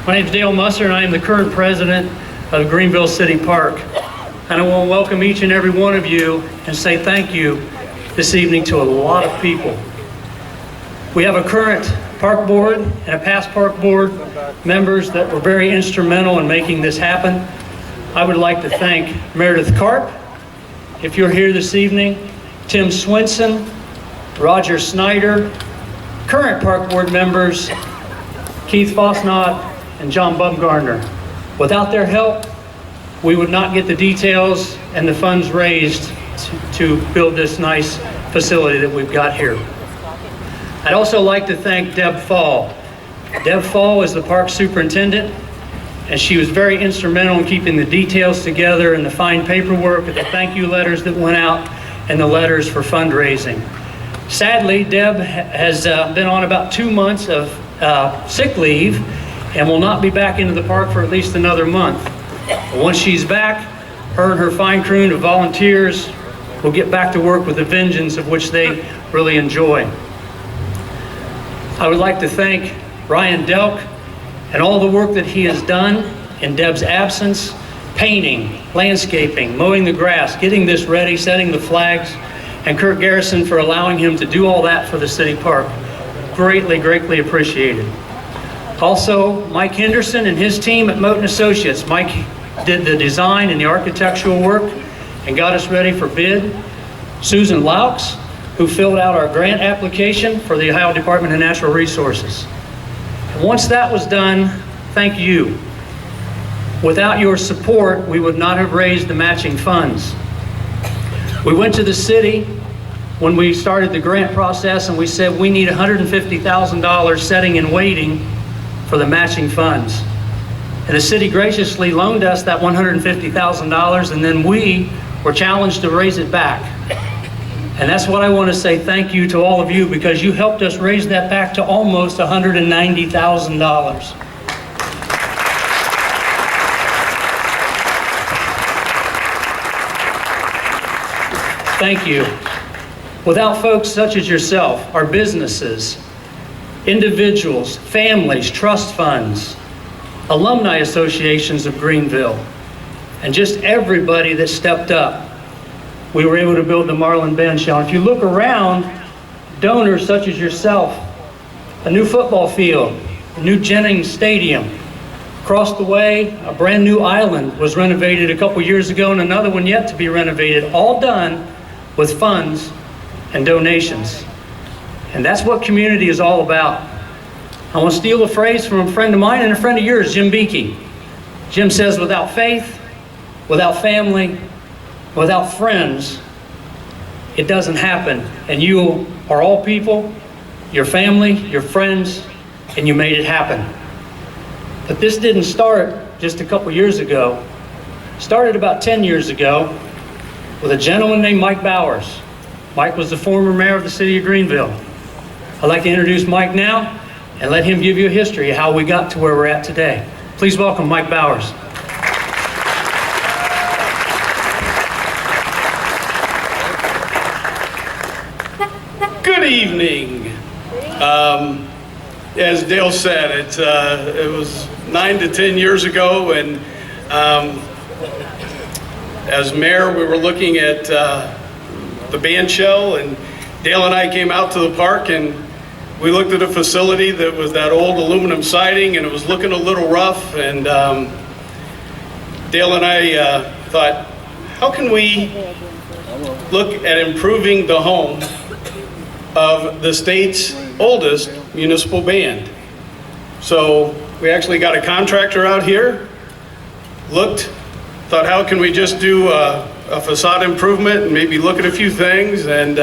My name is Dale Musser, and I am the current president of Greenville City Park. And I want to welcome each and every one of you and say thank you this evening to a lot of people. We have a current park board and a past park board members that were very instrumental in making this happen. I would like to thank Meredith Karp, if you're here this evening, Tim Swinson, Roger Snyder, current park board members, Keith Fosnot and John Bumgarner. Without their help, we would not get the details and the funds raised to build this nice facility that we've got here. I'd also like to thank Deb Fall. Deb Fall is the park superintendent, and she was very instrumental in keeping the details together and the fine paperwork, the thank you letters that went out, and the letters for fundraising. Sadly, Deb has been on about 2 months of sick leave and will not be back into the park for at least another month. But once she's back, her and her fine crew of volunteers will get back to work with a vengeance of which they really enjoy. I would like to thank Ryan Delk and all the work that he has done in Deb's absence, painting, landscaping, mowing the grass, getting this ready, setting the flags, and Kurt Garrison for allowing him to do all that for the city park. Greatly, greatly appreciated. Also, Mike Henderson and his team at Moten Associates. Mike did the design and the architectural work and got us ready for bid. Susan Laux, who filled out our grant application for the Ohio Department of Natural Resources. And once that was done, thank you. Without your support, we would not have raised the matching funds. We went to the city when we started the grant process and we said we need $150,000 setting and waiting for the matching funds. And the city graciously loaned us that $150,000, and then we were challenged to raise it back. And that's what I want to say thank you to all of you, because you helped us raise that back to almost $190,000. Thank you. Without folks such as yourself, our businesses, individuals, families, trust funds, alumni associations of Greenville, and just everybody that stepped up, we were able to build the Marling Bandshell. If you look around, donors such as yourself, a new football field, a new Jennings Stadium, across the way, a brand new island was renovated a couple years ago, and another one yet to be renovated, all done with funds and donations. And that's what community is all about. I want to steal a phrase from a friend of mine and a friend of yours, Jim Beakey. Jim says, without faith, without family, without friends, it doesn't happen. And you are all people, your family, your friends, and you made it happen. But this didn't start just a couple years ago. It started about 10 years ago with a gentleman named Mike Bowers. Mike was the former mayor of the city of Greenville. I'd like to introduce Mike now and let him give you a history of how we got to where we're at today. Please welcome Mike Bowers. Good evening. As Dale said, it was 9 to 10 years ago, and as mayor, we were looking at the bandshell, and Dale and I came out to the park and we looked at a facility that was that old aluminum siding, and it was looking a little rough, and Dale and I thought, how can we look at improving the home of the state's oldest municipal band? So we actually got a contractor out here, looked, thought, how can we just do a facade improvement and maybe look at a few things, and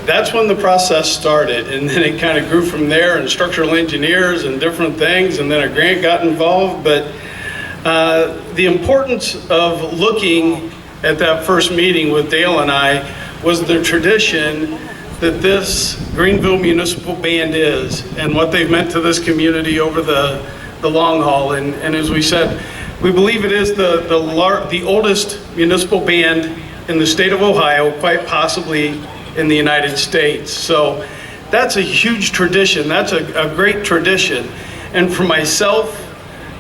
that's when the process started. And then it kind of grew from there, and structural engineers and different things, and then a grant got involved. But the importance of looking at that first meeting with Dale and I was the tradition that this Greenville Municipal Band is, and what they've meant to this community over the long haul. And as we said, we believe it is the oldest municipal band in the state of Ohio, quite possibly in the United States. So that's a huge tradition. That's a great tradition. And for myself,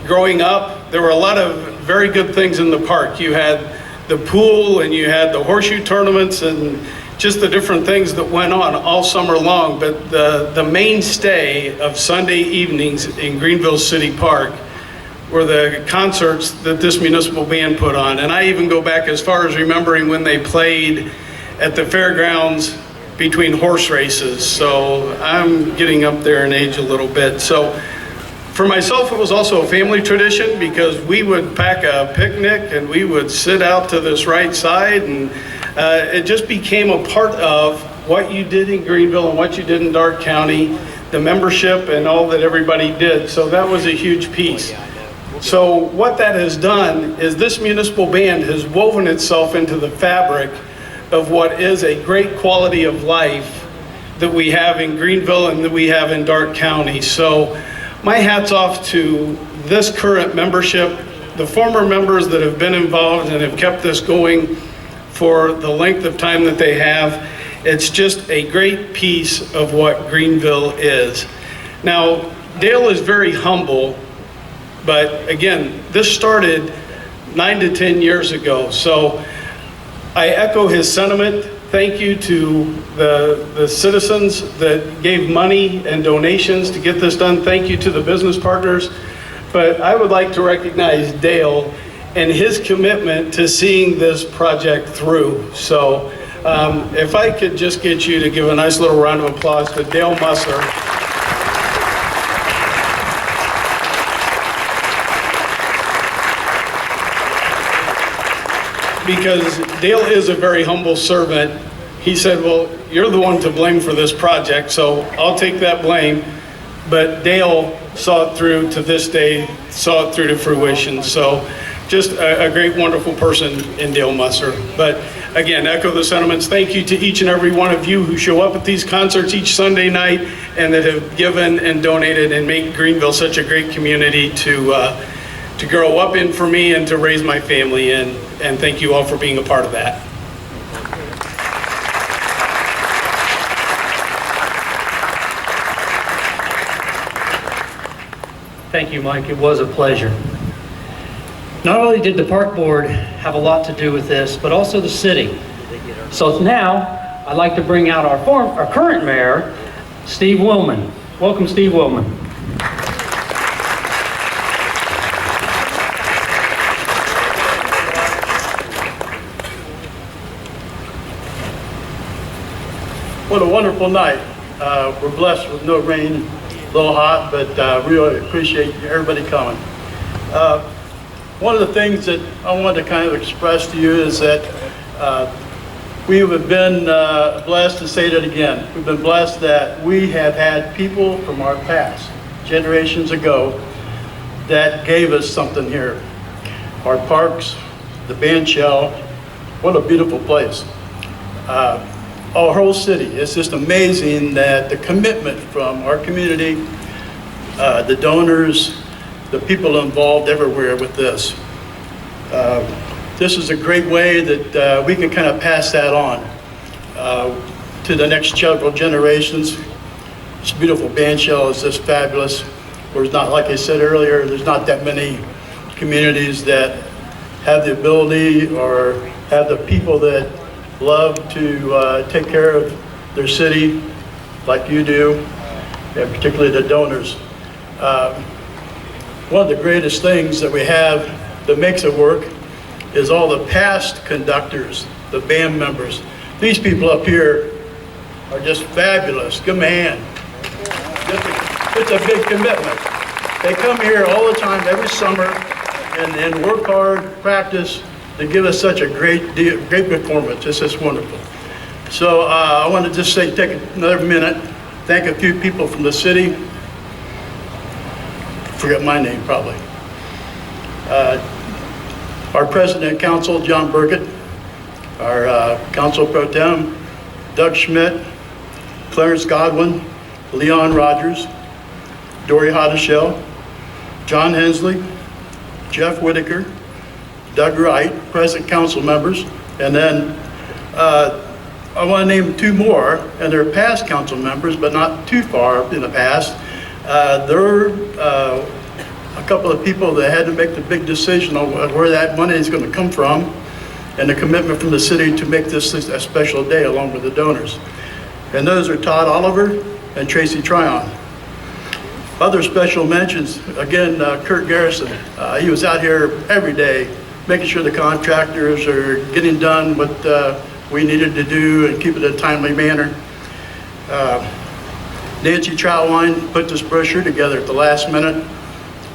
growing up, there were a lot of very good things in the park. You had the pool and you had the horseshoe tournaments and just the different things that went on all summer long. But the mainstay of Sunday evenings in Greenville City Park were the concerts that this municipal band put on. And I even go back as far as remembering when they played at the fairgrounds between horse races. So I'm getting up there in age a little bit. So for myself, it was also a family tradition because we would pack a picnic and we would sit out to this right side, and it just became a part of what you did in Greenville and what you did in Darke County, the membership and all that everybody did. So that was a huge piece. So what that has done is this municipal band has woven itself into the fabric of what is a great quality of life that we have in Greenville and that we have in Darke County. So my hat's off to this current membership, the former members that have been involved and have kept this going for the length of time that they have. It's just a great piece of what Greenville is. Now, Dale is very humble, but again, this started 9 to 10 years ago. So I echo his sentiment. Thank you to the citizens that gave money and donations to get this done. Thank you to the business partners. But I would like to recognize Dale and his commitment to seeing this project through. So if I could just get you to give a nice little round of applause to Dale Musser. Because Dale is a very humble servant. He said, well, you're the one to blame for this project, so I'll take that blame. But Dale saw it through to this day, saw it through to fruition. So just a great, wonderful person in Dale Musser. But again, echo the sentiments. Thank you to each and every one of you who show up at these concerts each Sunday night and that have given and donated and make Greenville such a great community to grow up in for me and to raise my family in. And thank you all for being a part of that. Thank you, Mike. It was a pleasure. Not only did the park board have a lot to do with this, but also the city. So now I'd like to bring out our current mayor, Steve Willman. Welcome, Steve Willman. What a wonderful night. We're blessed with no rain, a little hot, but really appreciate everybody coming. One of the things that I wanted to kind of express to you is that we have been blessed, to say that again, we've been blessed that we have had people from our past, generations ago, that gave us something here. Our parks, the Bandshell, what a beautiful place. Our whole city. It's just amazing that the commitment from our community, the donors, the people involved everywhere with this. This is a great way that we can kind of pass that on to the next several generations. This beautiful bandshell is just fabulous. There's not, like I said earlier, there's not that many communities that have the ability or have the people that love to take care of their city like you do, and particularly the donors. One of the greatest things that we have that makes it work is all the past conductors, the band members. These people up here are just fabulous. Give them a hand. It's a big commitment. They come here all the time, every summer, and work hard, practice, to give us such a great performance. It's just wonderful. So I want to just say, take another minute, thank a few people from the city. Forget my name probably. Our President and Council, John Burkett, our Council Pro Tem, Doug Schmidt, Clarence Godwin, Leon Rogers, Dory Hotteshell, John Hensley, Jeff Whitaker, Doug Wright, present council members, and then I want to name two more, and they're past council members, but not too far in the past. There were a couple of people that had to make the big decision on where that money is going to come from, and the commitment from the city to make this a special day along with the donors. And those are Todd Oliver and Tracy Tryon. Other special mentions, again, Kurt Garrison. He was out here every day making sure the contractors are getting done what we needed to do and keep it in a timely manner. Nancy Troutwine put this brochure together at the last minute.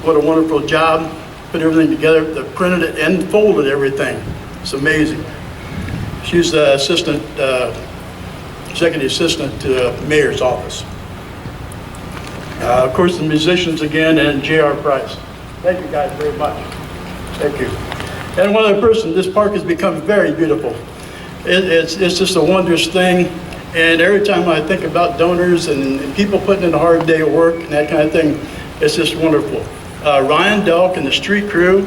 What a wonderful job. Put everything together, they printed it and folded everything. It's amazing. She's the executive assistant to the mayor's office. Of course, the musicians again, and J.R. Price. Thank you guys very much. Thank you. And one other person, this park has become very beautiful. It's just a wondrous thing. And every time I think about donors and people putting in a hard day of work and that kind of thing, it's just wonderful. Ryan Delk and the street crew,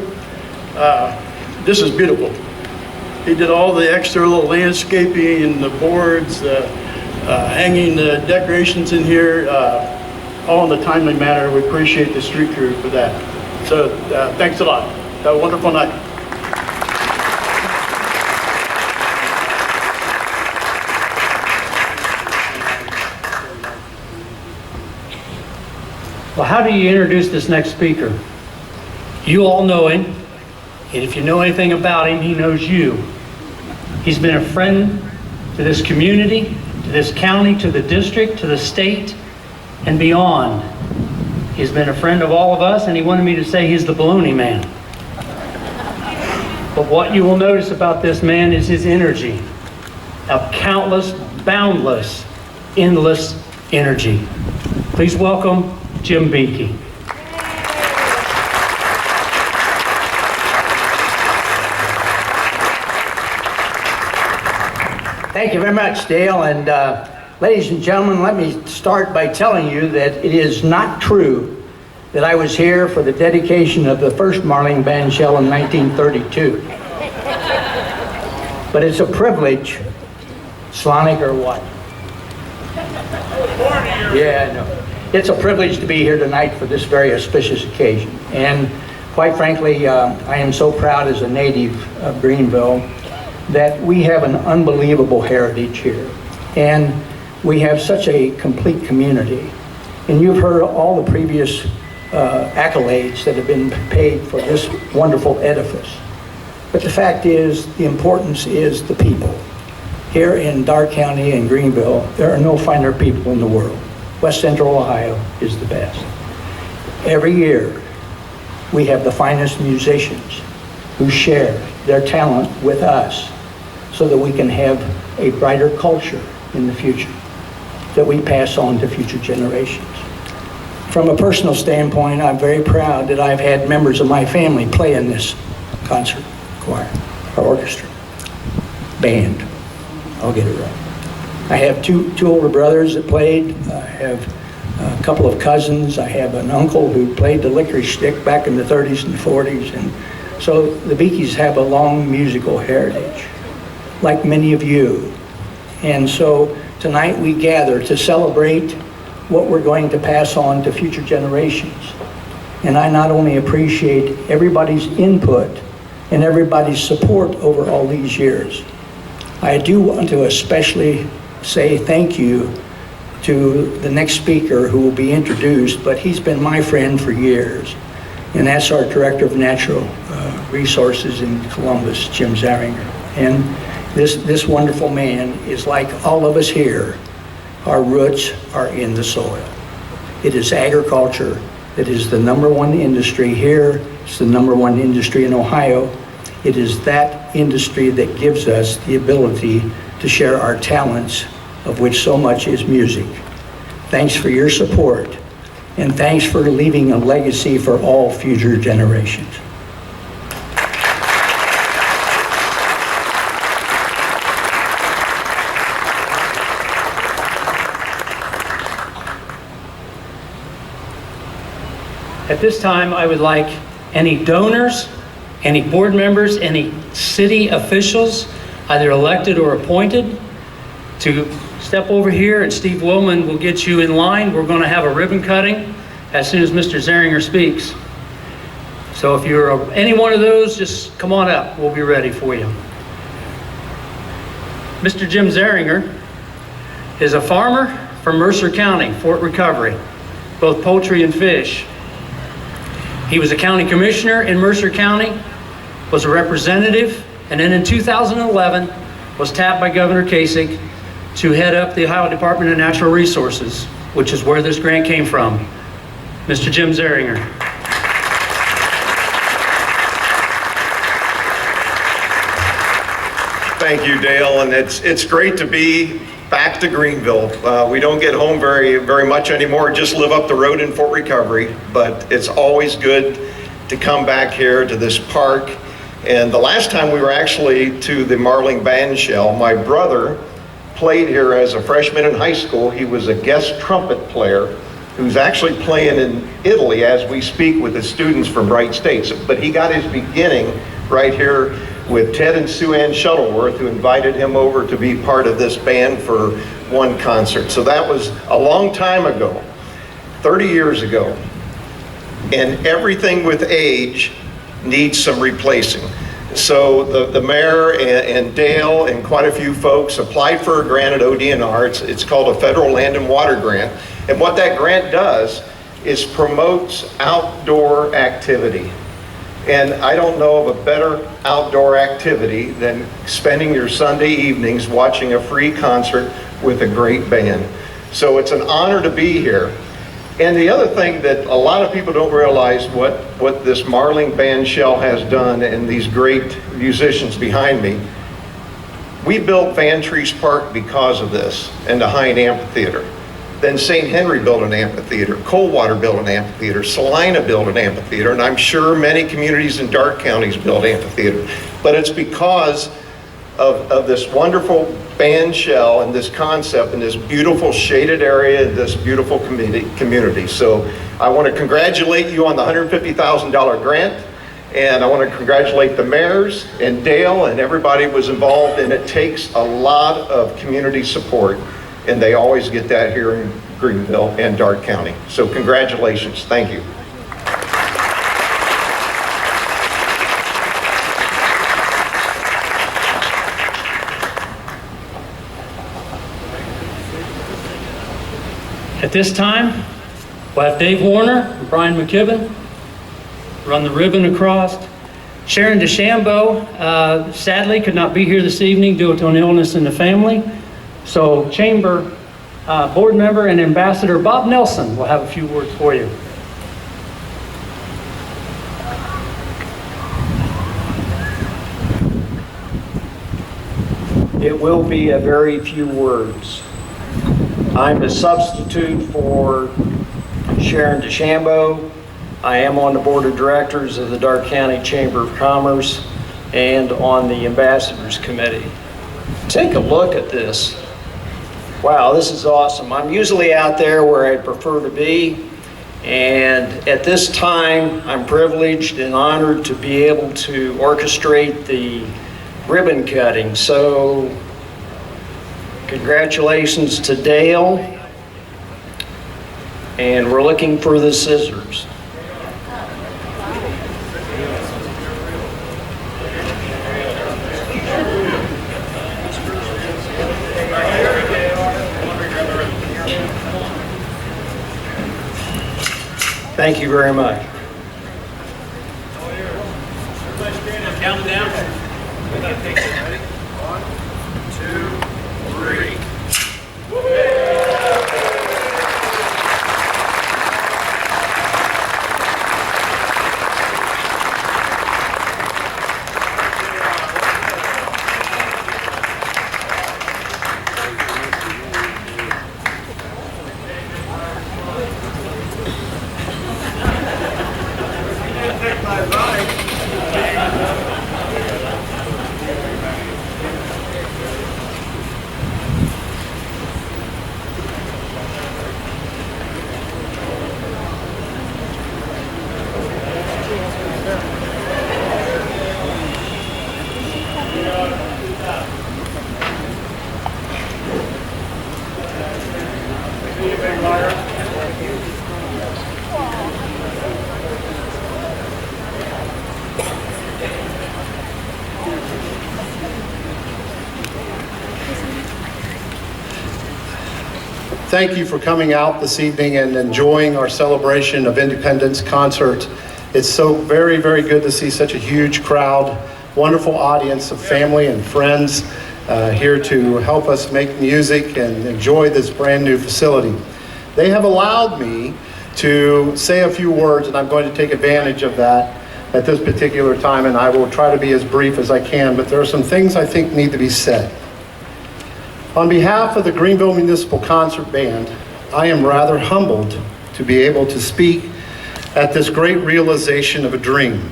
this is beautiful. He did all the extra little landscaping and the boards, hanging the decorations in here, all in a timely manner. We appreciate the street crew for that. So thanks a lot. Have a wonderful night. Well, how do you introduce this next speaker? You all know him, and if you know anything about him, he knows you. He's been a friend to this community, to this county, to the district, to the state, and beyond. He's been a friend of all of us, and he wanted me to say he's the baloney man. But what you will notice about this man is his energy, a countless, boundless, endless energy. Please welcome Jim Beakey. Thank you very much, Dale. And ladies and gentlemen, let me start by telling you that it is not true that I was here for the dedication of the first Marling Bandshell in 1932. But it's a privilege, Slonic or what? Yeah, I know. It's a privilege to be here tonight for this very auspicious occasion. And quite frankly, I am so proud as a native of Greenville that we have an unbelievable heritage here. And we have such a complete community. And you've heard all the previous accolades that have been paid for this wonderful edifice. But the fact is, the importance is the people. Here in Darke County and Greenville, there are no finer people in the world. West Central Ohio is the best. Every year, we have the finest musicians who share their talent with us so that we can have a brighter culture in the future that we pass on to future generations. From a personal standpoint, I'm very proud that I've had members of my family play in this concert choir, or orchestra, band. I'll get it right. I have two older brothers that played. I have a couple of cousins. I have an uncle who played the licorice stick back in the 30s and 40s. And so the Beakeys have a long musical heritage, like many of you. And so tonight we gather to celebrate what we're going to pass on to future generations. And I not only appreciate everybody's input and everybody's support over all these years, I do want to especially say thank you to the next speaker who will be introduced, but he's been my friend for years, and that's our Director of Natural Resources in Columbus, Jim Zaringer. And this wonderful man is like all of us here. Our roots are in the soil. It is agriculture that is the #1 industry here. It's the #1 industry in Ohio. It is that industry that gives us the ability to share our talents, of which so much is music. Thanks for your support, and thanks for leaving a legacy for all future generations. At this time, I would like any donors, any board members, any city officials, either elected or appointed, to step over here, and Steve Willman will get you in line. We're going to have a ribbon cutting as soon as Mr. Zeringer speaks. So if you're any one of those, just come on up. We'll be ready for you. Mr. Jim Zeringer is a farmer from Mercer County, Fort Recovery, both poultry and fish. He was a county commissioner in Mercer County, was a representative, and then in 2011 was tapped by Governor Kasich to head up the Ohio Department of Natural Resources, which is where this grant came from. Mr. Jim Zeringer. Thank you, Dale, and it's great to be back to Greenville. We don't get home very much anymore, just live up the road in Fort Recovery, but it's always good to come back here to this park. And the last time we were actually to the Marling Bandshell, my brother played here as a freshman in high school. He was a guest trumpet player who's actually playing in Italy as we speak with the students from Bright States. But he got his beginning right here with Ted and Sue Ann Shuttleworth, who invited him over to be part of this band for one concert. So that was a long time ago, 30 years ago. And everything with age needs some replacing. So the mayor and Dale and quite a few folks applied for a grant at ODNR. It's called a Federal Land and Water Grant. And what that grant does is promotes outdoor activity. And I don't know of a better outdoor activity than spending your Sunday evenings watching a free concert with a great band. So it's an honor to be here. And the other thing that a lot of people don't realize what this Marling Bandshell has done, and these great musicians behind me. We built Van Trees Park because of this, and the Hine Amphitheater. Then St. Henry built an amphitheater, Coldwater built an amphitheater, Salina built an amphitheater, and I'm sure many communities in dark counties built amphitheaters. But it's because of this wonderful bandshell and this concept and this beautiful shaded area, this beautiful community. So I want to congratulate you on the $150,000 grant, and I want to congratulate the mayors and Dale and everybody who was involved, and it takes a lot of community support, and they always get that here in Greenville and Darke County. So congratulations, thank you. At this time, we'll have Dave Warner and Brian McKibben run the ribbon across. Sharon DeChambeau sadly could not be here this evening due to an illness in the family. So Chamber Board Member and Ambassador Bob Nelson will have a few words for you. It will be a very few words. I'm a substitute for Sharon DeChambeau. I am on the board of directors of the Darke County Chamber of Commerce and on the Ambassadors Committee. Take a look at this. Wow, this is awesome. I'm usually out there where I prefer to be, and at this time, I'm privileged and honored to be able to orchestrate the ribbon cutting. So, congratulations to Dale, and we're looking for the scissors. Thank you very much. Count it down. 1, 2, 3. thank you for coming out this evening and enjoying our celebration of Independence concert. It's so very, very good to see such a huge crowd, wonderful audience of family and friends here to help us make music and enjoy this brand new facility. They have allowed me to say a few words, and I'm going to take advantage of that at this particular time, and I will try to be as brief as I can, but there are some things I think need to be said. On behalf of the Greenville Municipal Concert Band, I am rather humbled to be able to speak at this great realization of a dream.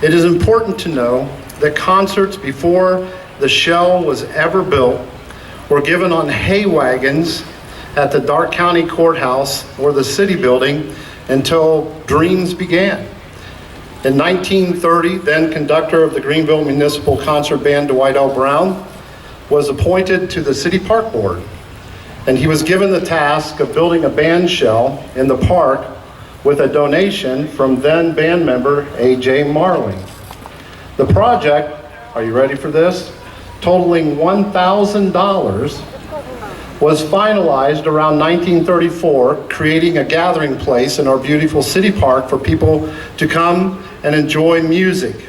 It is important to know that concerts before the shell was ever built were given on hay wagons at the Darke County Courthouse or the city building until dreams began. In 1930, then conductor of the Greenville Municipal Concert Band, Dwight L. Brown, was appointed to the City Park Board, and he was given the task of building a band shell in the park with a donation from then band member A.J. Marling. The project, are you ready for this? Totaling $1,000, was finalized around 1934, creating a gathering place in our beautiful city park for people to come and enjoy music.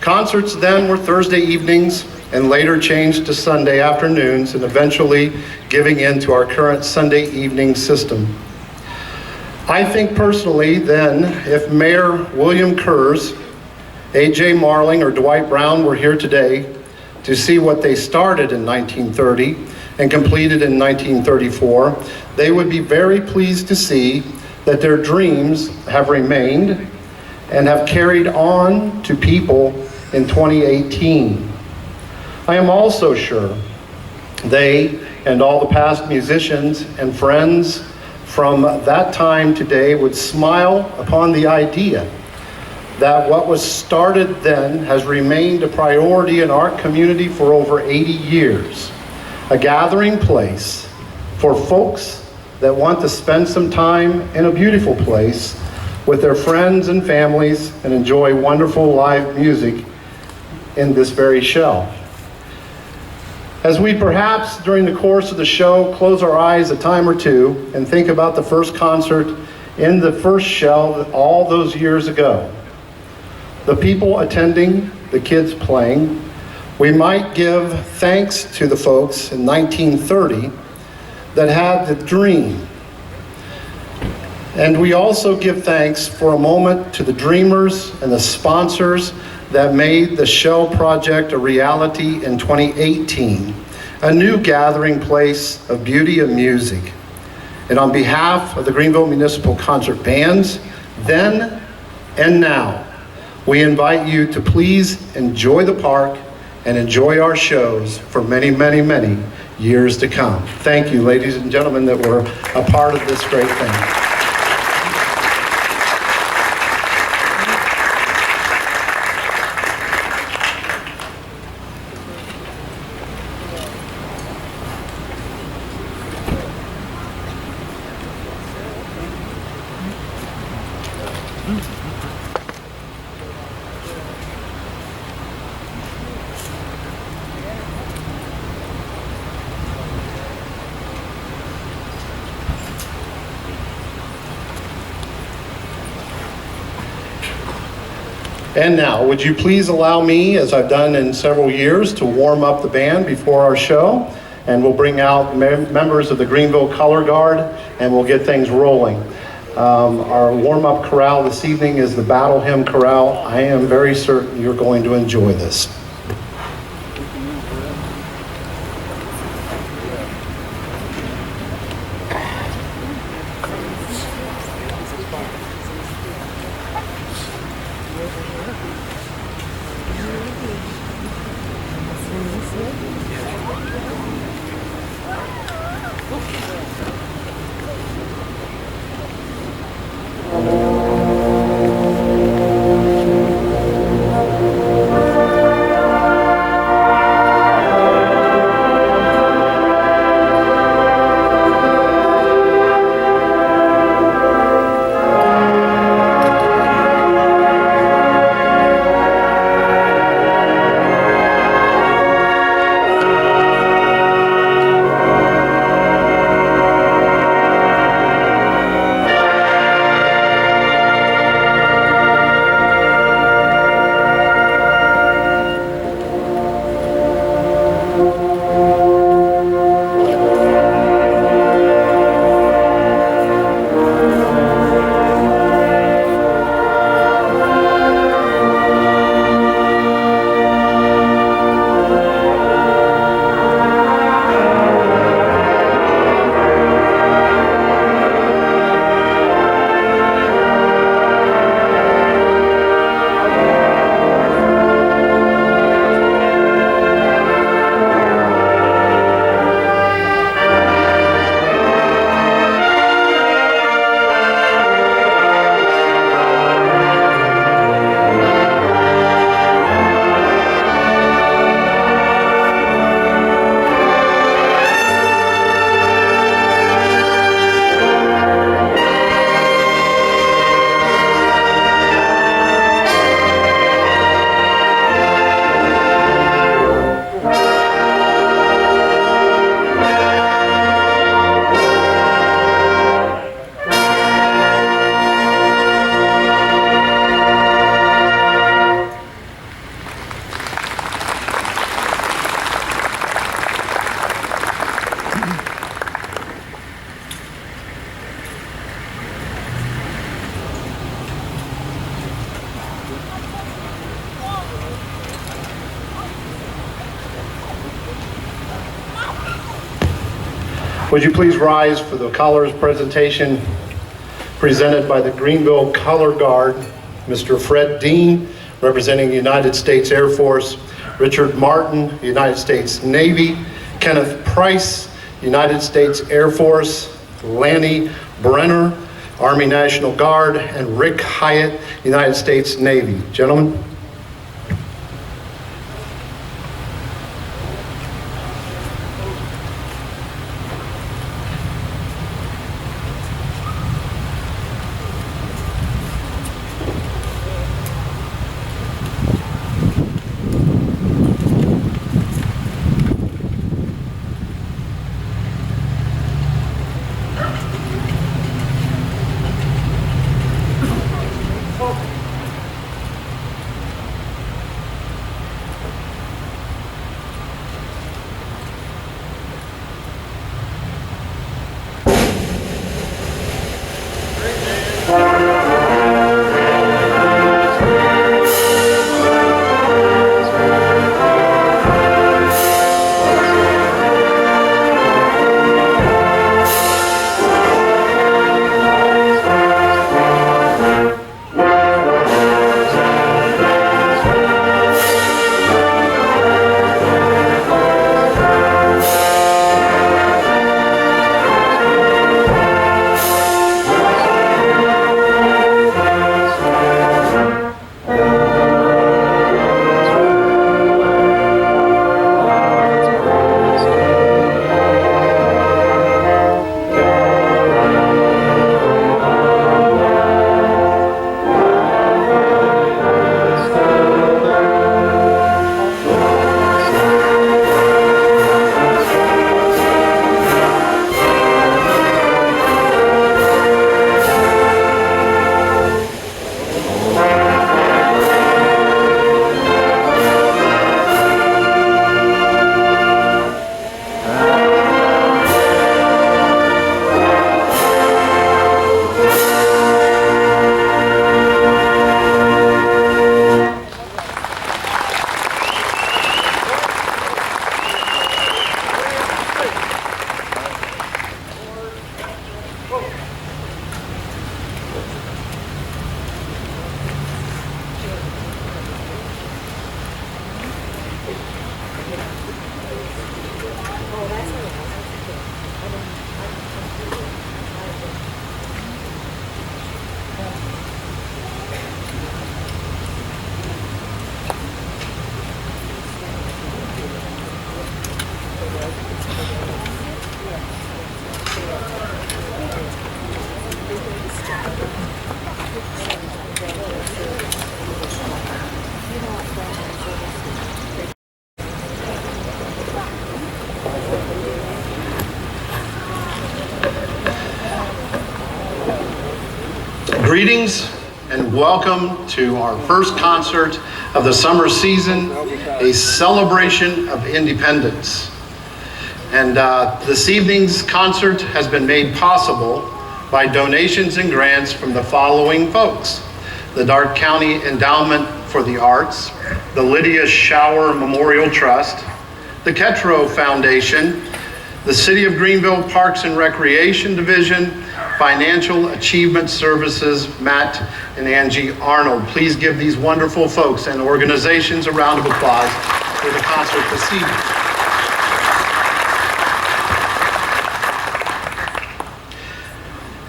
Concerts then were Thursday evenings and later changed to Sunday afternoons, and eventually giving in to our current Sunday evening system. I think personally then, if Mayor William Kurz, A.J. Marling, or Dwight Brown were here today to see what they started in 1930 and completed in 1934, they would be very pleased to see that their dreams have remained and have carried on to people in 2018. I am also sure they and all the past musicians and friends from that time today would smile upon the idea that what was started then has remained a priority in our community for over 80 years. A gathering place for folks that want to spend some time in a beautiful place with their friends and families and enjoy wonderful live music in this very shell. As we perhaps during the course of the show close our eyes a time or two and think about the first concert in the first shell all those years ago, the people attending, the kids playing, we might give thanks to the folks in 1930 that had the dream. And we also give thanks for a moment to the dreamers and the sponsors that made the Shell Project a reality in 2018, a new gathering place of beauty and music. And on behalf of the Greenville Municipal Concert Bands, then and now, we invite you to please enjoy the park and enjoy our shows for many, many, many years to come. Thank you, ladies and gentlemen, that were a part of this great thing. And now, would you please allow me, as I've done in several years, to warm up the band before our show, and we'll bring out members of the Greenville Color Guard, and we'll get things rolling. Our warm-up chorale this evening is the Battle Hymn Chorale. I am very certain you're going to enjoy this. Would you please rise for the colors presentation presented by the Greenville Color Guard, Mr. Fred Dean, representing the United States Air Force, Richard Martin, United States Navy, Kenneth Price, United States Air Force, Lanny Brenner, Army National Guard, and Rick Hyatt, United States Navy. Gentlemen. Greetings and welcome to our first concert of the summer season, a celebration of independence. And this evening's concert has been made possible by donations and grants from the following folks: the Darke County Endowment for the Arts, the Lydia Shower Memorial Trust, the Ketro Foundation, the City of Greenville Parks and Recreation Division, Financial Achievement Services, Matt and Angie Arnold. Please give these wonderful folks and organizations a round of applause for the concert this evening.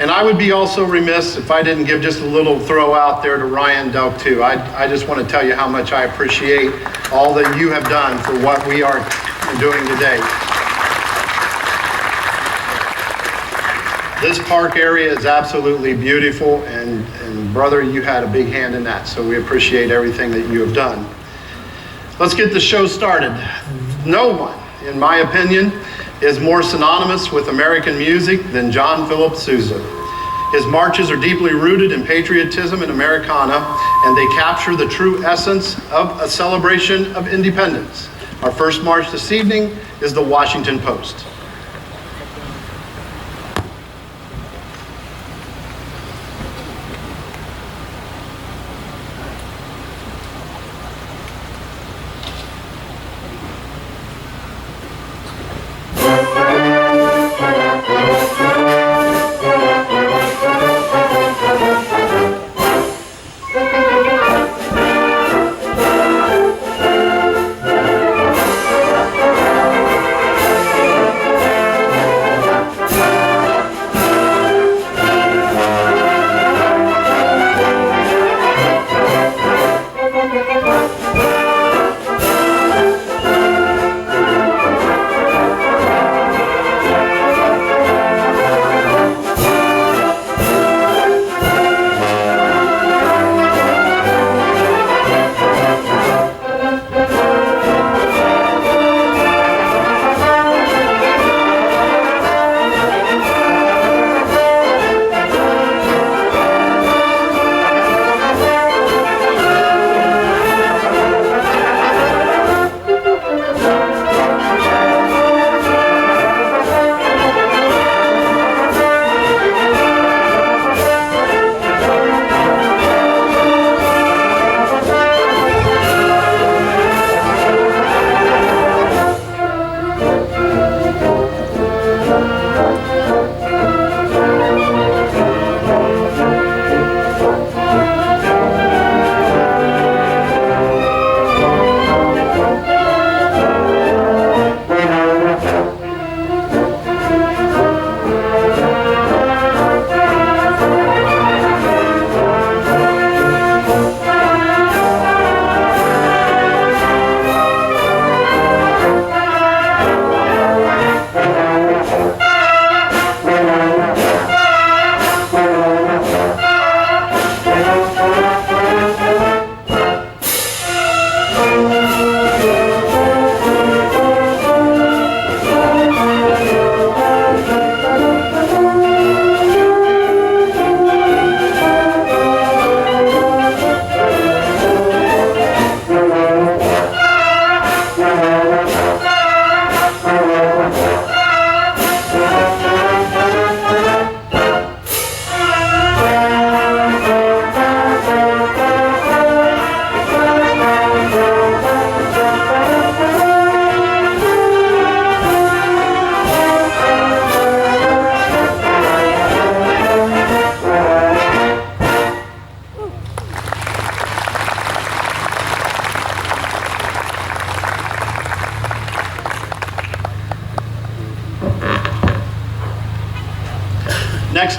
And I would be also remiss if I didn't give just a little throw out there to Ryan Delk too. I just want to tell you how much I appreciate all that you have done for what we are doing today. This park area is absolutely beautiful, and brother, you had a big hand in that, so we appreciate everything that you have done. Let's get the show started. No one, in my opinion, is more synonymous with American music than John Philip Sousa. His marches are deeply rooted in patriotism and Americana, and they capture the true essence of a celebration of independence. Our first march this evening is the Washington Post.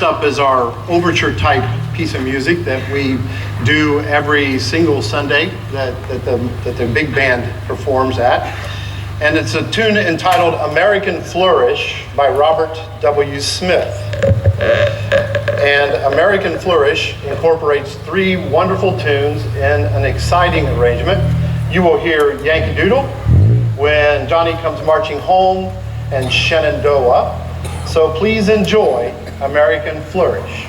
Next up is our overture type piece of music that we do every single Sunday that the big band performs at. And it's a tune entitled American Flourish by Robert W. Smith. And American Flourish incorporates 3 wonderful tunes in an exciting arrangement. You will hear Yankee Doodle, When Johnny Comes Marching Home, and Shenandoah. So please enjoy American Flourish.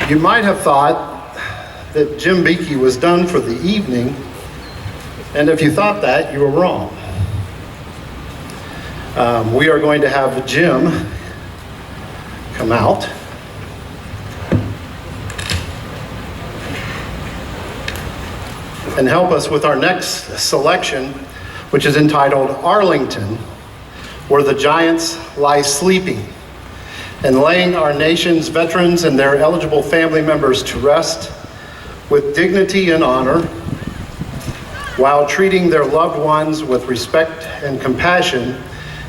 You might have thought that Jim Beakey was done for the evening, and if you thought that, you were wrong. We are going to have Jim come out. And help us with our next selection, which is entitled Arlington, Where the Giants Lie Sleeping, and laying our nation's veterans and their eligible family members to rest with dignity and honor, while treating their loved ones with respect and compassion,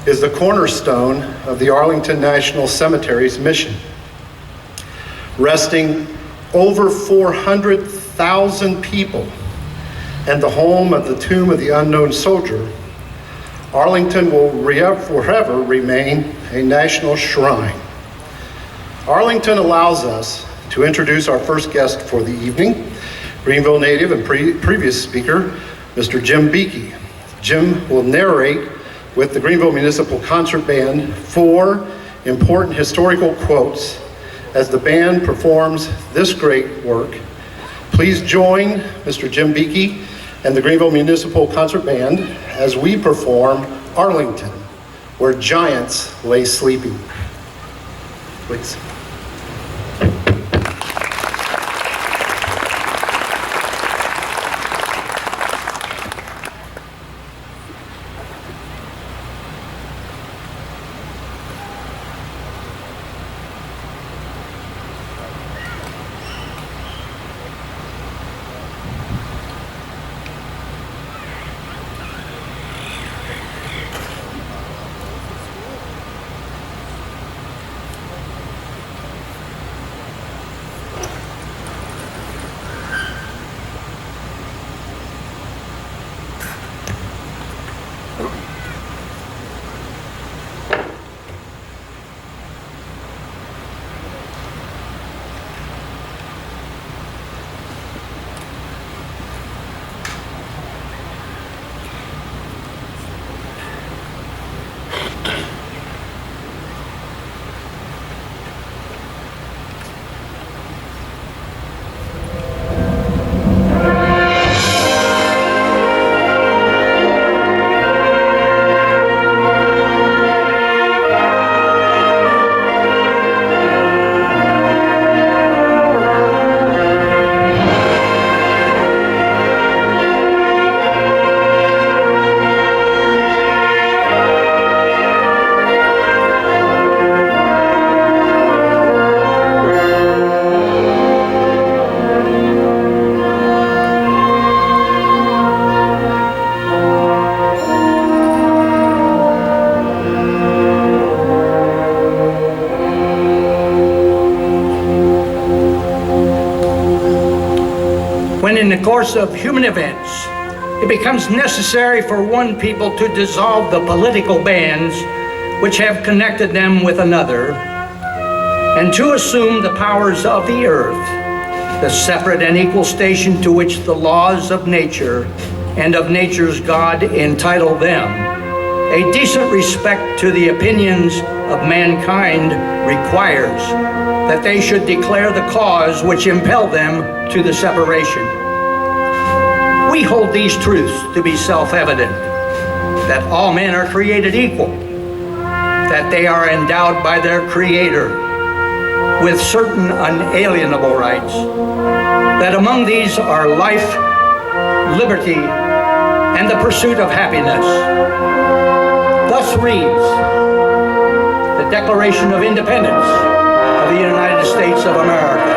is the cornerstone of the Arlington National Cemetery's mission. Resting over 400,000 people and the home of the Tomb of the Unknown Soldier, Arlington will forever remain a national shrine. Arlington allows us to introduce our first guest for the evening, Greenville native and previous speaker, Mr. Jim Beakey. Jim will narrate with the Greenville Municipal Concert Band 4 important historical quotes as the band performs this great work. Please join Mr. Jim Beakey and the Greenville Municipal Concert Band as we perform Arlington, Where Giants Lay Sleeping. Please. In the course of human events, it becomes necessary for one people to dissolve the political bands which have connected them with another, and to assume the powers of the earth, the separate and equal station to which the laws of nature and of nature's God entitle them. A decent respect to the opinions of mankind requires that they should declare the cause which impelled them to the separation. We hold these truths to be self-evident, that all men are created equal, that they are endowed by their Creator with certain unalienable rights, that among these are life, liberty, and the pursuit of happiness. Thus reads the Declaration of Independence of the United States of America.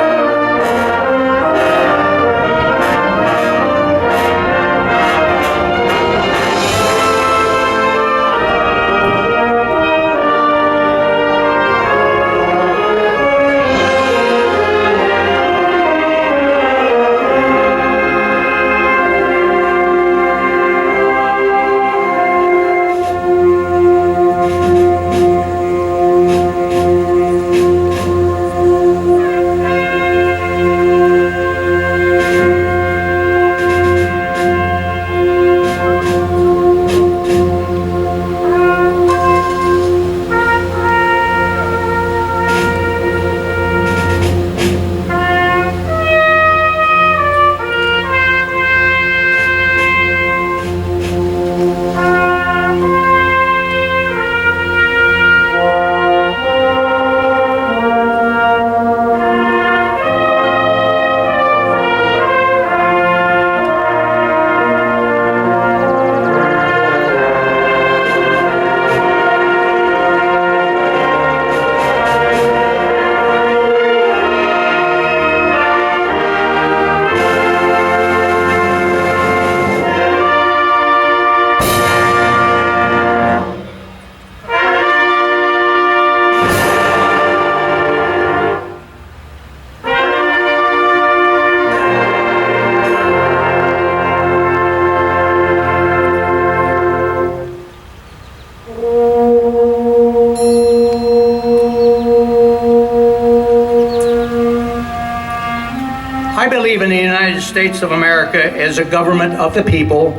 believe in the United States of America as a government of the people,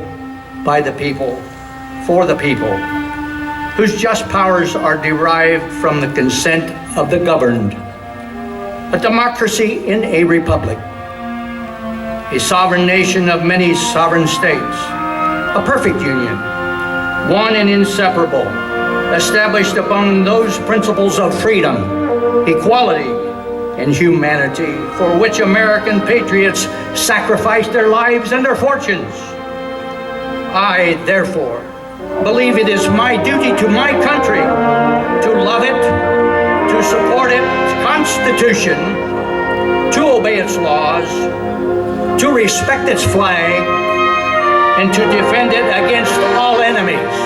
by the people, for the people, whose just powers are derived from the consent of the governed. A democracy in a republic. A sovereign nation of many sovereign states. A perfect union, one and inseparable, established upon those principles of freedom, equality, and humanity for which American patriots sacrificed their lives and their fortunes. I, therefore, believe it is my duty to my country to love it, to support its Constitution, to obey its laws, to respect its flag, and to defend it against all enemies.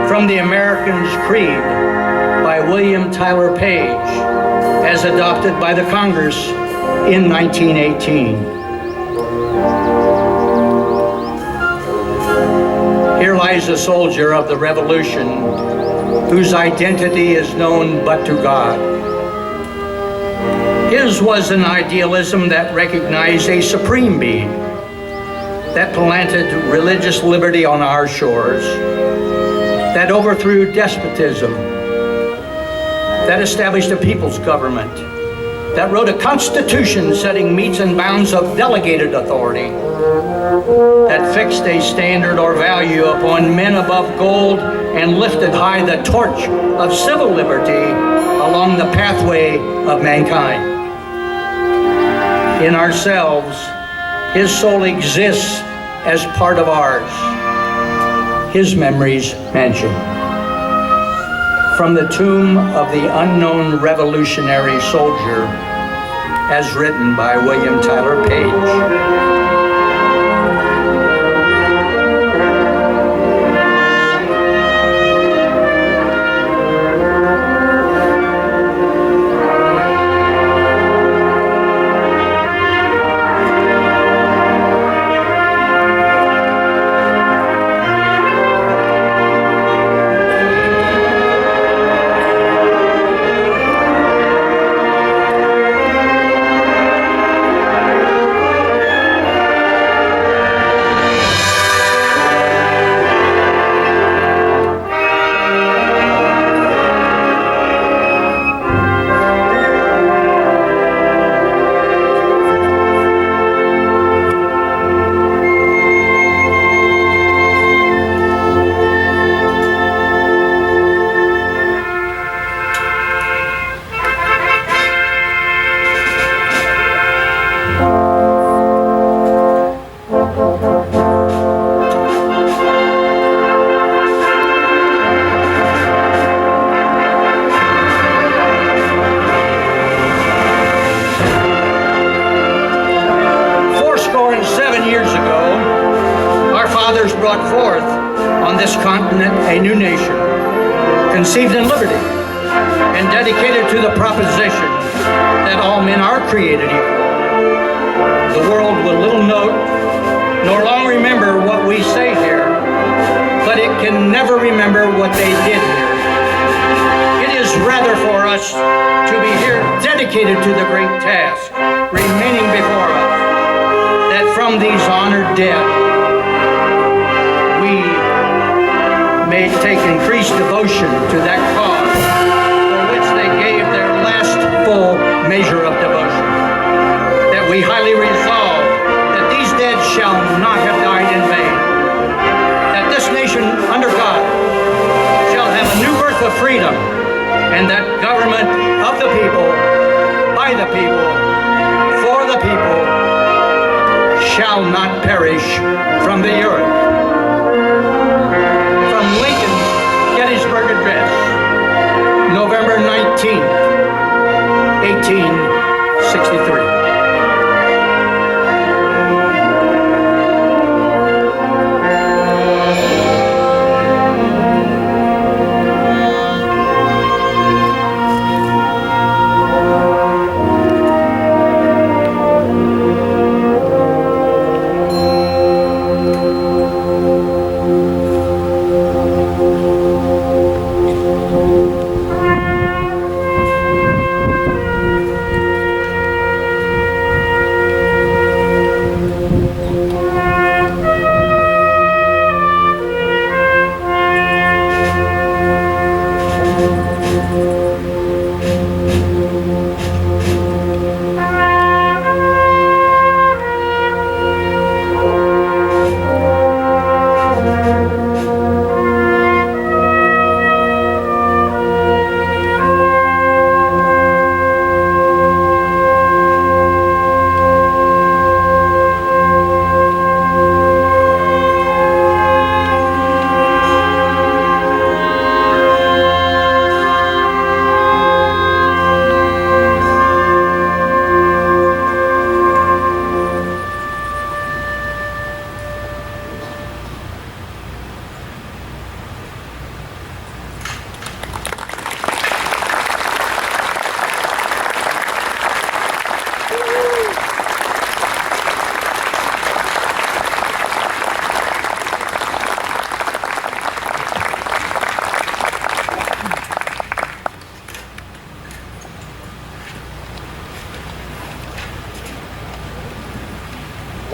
From the American's Creed by William Tyler Page, as adopted by the Congress in 1918. Here lies a soldier of the Revolution whose identity is known but to God. His was an idealism that recognized a supreme being, that planted religious liberty on our shores, that overthrew despotism, that established a people's government, that wrote a constitution setting metes and bounds of delegated authority, that fixed a standard or value upon men above gold and lifted high the torch of civil liberty along the pathway of mankind. In ourselves, his soul exists as part of ours, his memories mansion. From the tomb of the unknown revolutionary soldier, as written by William Tyler Page. Brought forth on this continent a new nation, conceived in liberty and dedicated to the proposition that all men are created equal. The world will little note nor long remember what we say here, but it can never remember what they did here. It is rather for us to be here dedicated to the great task remaining before us, that from these honored dead we may take increased devotion to that cause for which they gave their last full measure of devotion. That we highly resolve that these dead shall not have died in vain. That this nation under God shall have a new birth of freedom, and that government of the people, by the people, for the people, shall not perish from the earth. From Lincoln's Gettysburg Address, November 19th, 1863.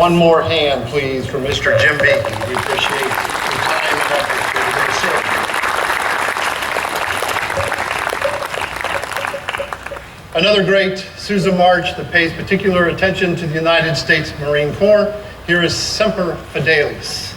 One more hand, please, for Mr. Jim Beakey. We appreciate your time and effort here today. Another great Sousa march that pays particular attention to the United States Marine Corps. Here is Semper Fidelis.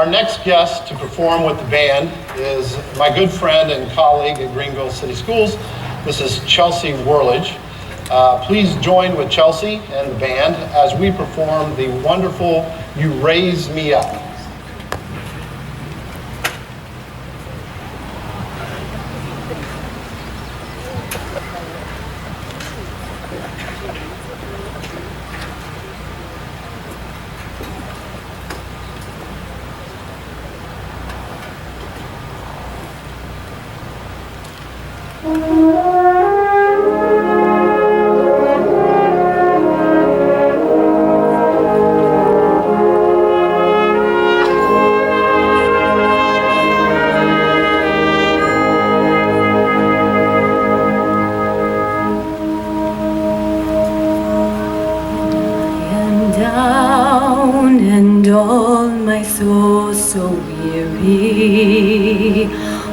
Our next guest to perform with the band is my good friend and colleague at Greenville City Schools, Mrs. Chelsea Worlage. Please join with Chelsea and the band as we perform the wonderful You Raise Me Up.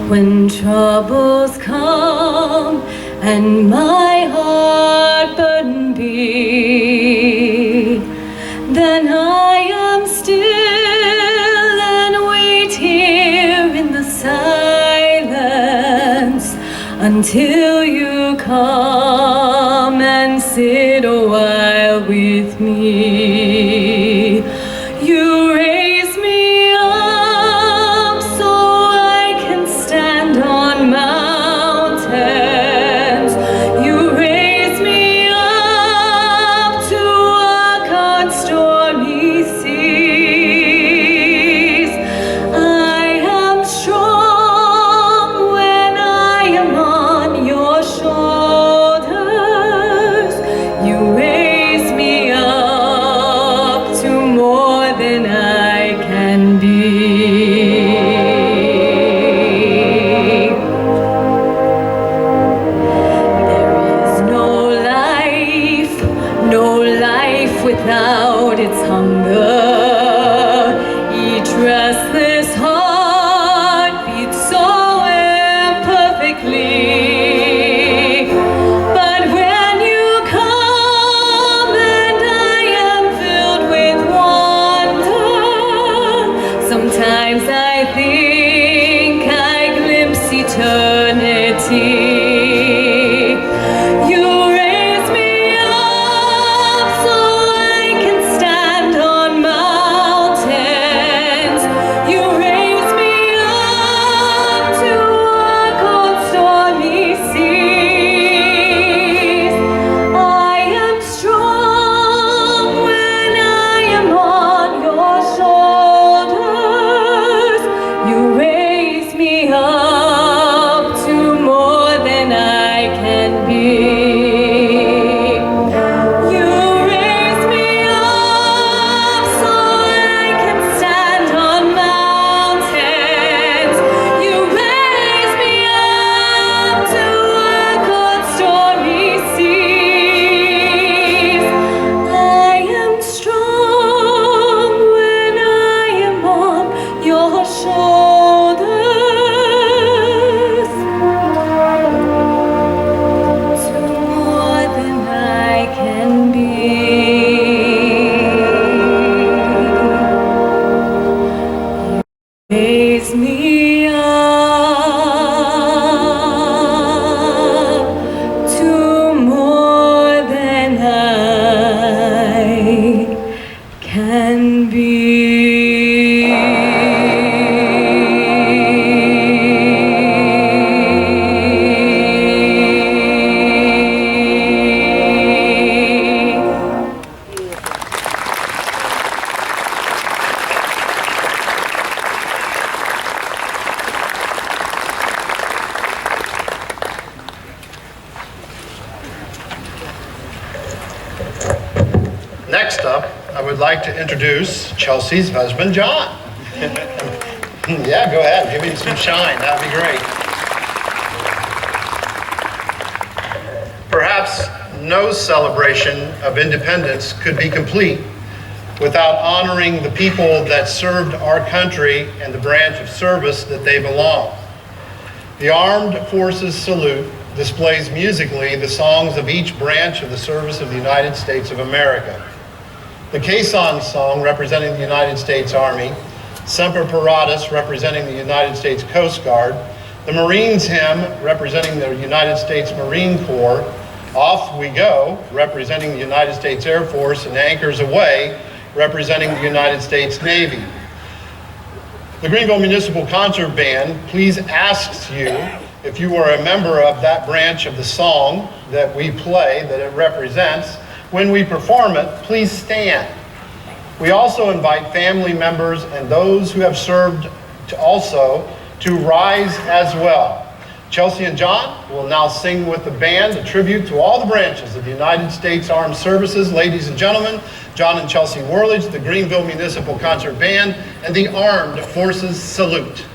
When troubles come and my heart burden be, then I am still and wait here in the silence until you come and sit a while with me. You raise me up so I can stand on mountains. You raise me up to walk on stormy seas. I am strong when I am on your shoulders. You raise me up to more than I can be. There is no life without its hunger. Each restless heart beats so imperfectly. But when you come and I am filled with wonder, sometimes I think I glimpse eternity. You raise me up so I can stand on mountains. You raise me up to walk on stormy seas. I am strong when I am on your shoulders. You raise me up to more than I can be. You raise me up so I can stand on mountains. You raise me up to walk on stormy seas. I am strong when I am on your shoulders. To more than I can be. Raise me up to more than I can be. Next up, I would like to introduce Chelsea's husband, John. Yeah, go ahead, give me some shine, that'd be great. Perhaps no celebration of independence could be complete without honoring the people that served our country and the branch of service that they belong. The Armed Forces Salute displays musically the songs of each branch of the service of the United States of America. The caisson song representing the United States Army Semper Paratus, representing the United States Coast Guard, the Marines Hymn, representing the United States Marine Corps, Off We Go, representing the United States Air Force, and Anchors Away, representing the United States Navy. The Greenville Municipal Concert Band please asks you, if you are a member of that branch of the song that we play, that it represents, when we perform it, please stand. We also invite family members and those who have served to rise as well. Chelsea and John will now sing with the band a tribute to all the branches of the United States Armed Services. Ladies and gentlemen, John and Chelsea Worledge, the Greenville Municipal Concert Band, and the Armed Forces salute.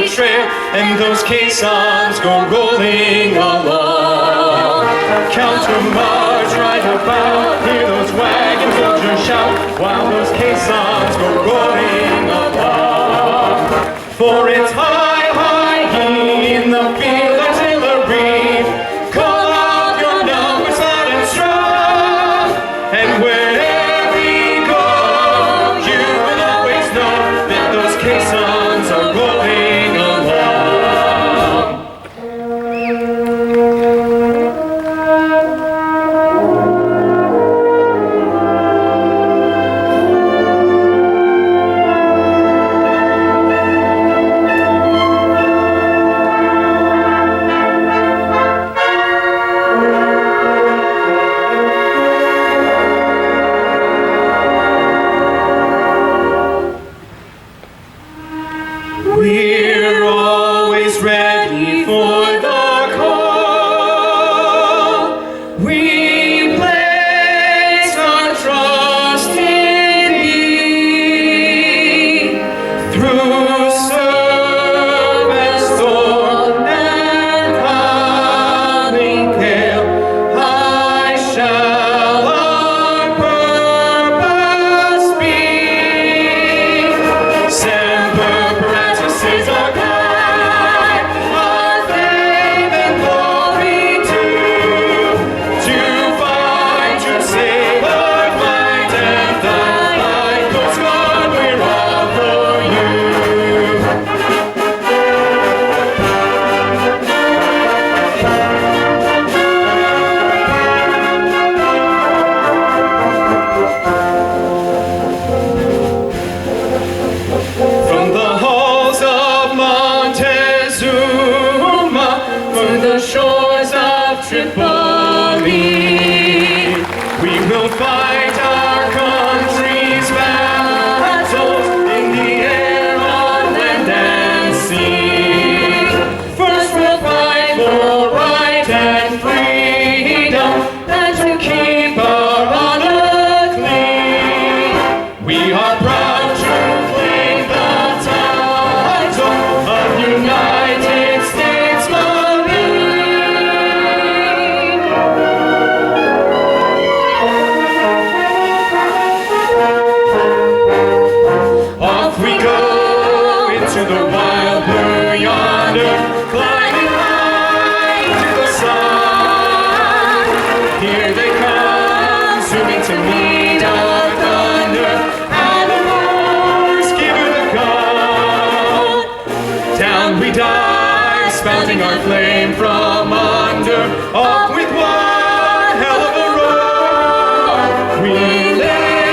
Trail, and those caissons go rolling along. Counter march right about, hear those wagon soldiers shout, while those caissons go rolling along. For it's high, high in the field artillery, call out your numbers loud and strong, and wherever we go, you will always know that those caissons are rolling. We're always ready for the call. We place our trust in Thee. Through service, storm, and coming gale, high shall our purpose be. Semper Paratus is our guide, our fame and glory too. To fight, to save our flight, and thy Coast Guard, we're all for you. From the halls of Montezuma to the shores of Tripoli, we will fight our country's battles in the air, on land, and sea. First we'll fight for right and freedom, and to keep our honor clean. We are proud to claim the title of United States Marine. Off we go into the wild blue yonder, climbing high to the sun. Here they come, zooming to meet our thunder, and the Moors give her the gun. Down we dive, spouting our flame from under, off with one hell of a roar. We lay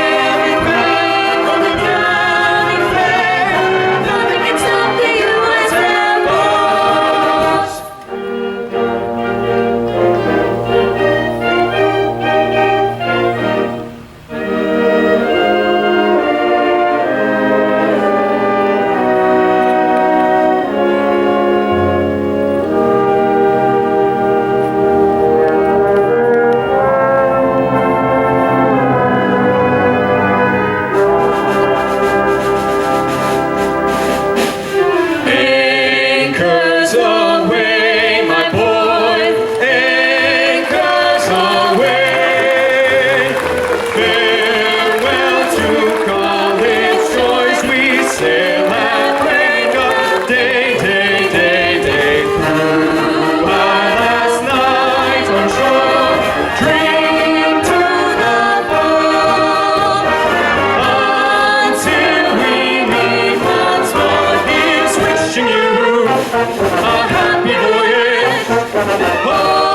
a happy voyage. Oh.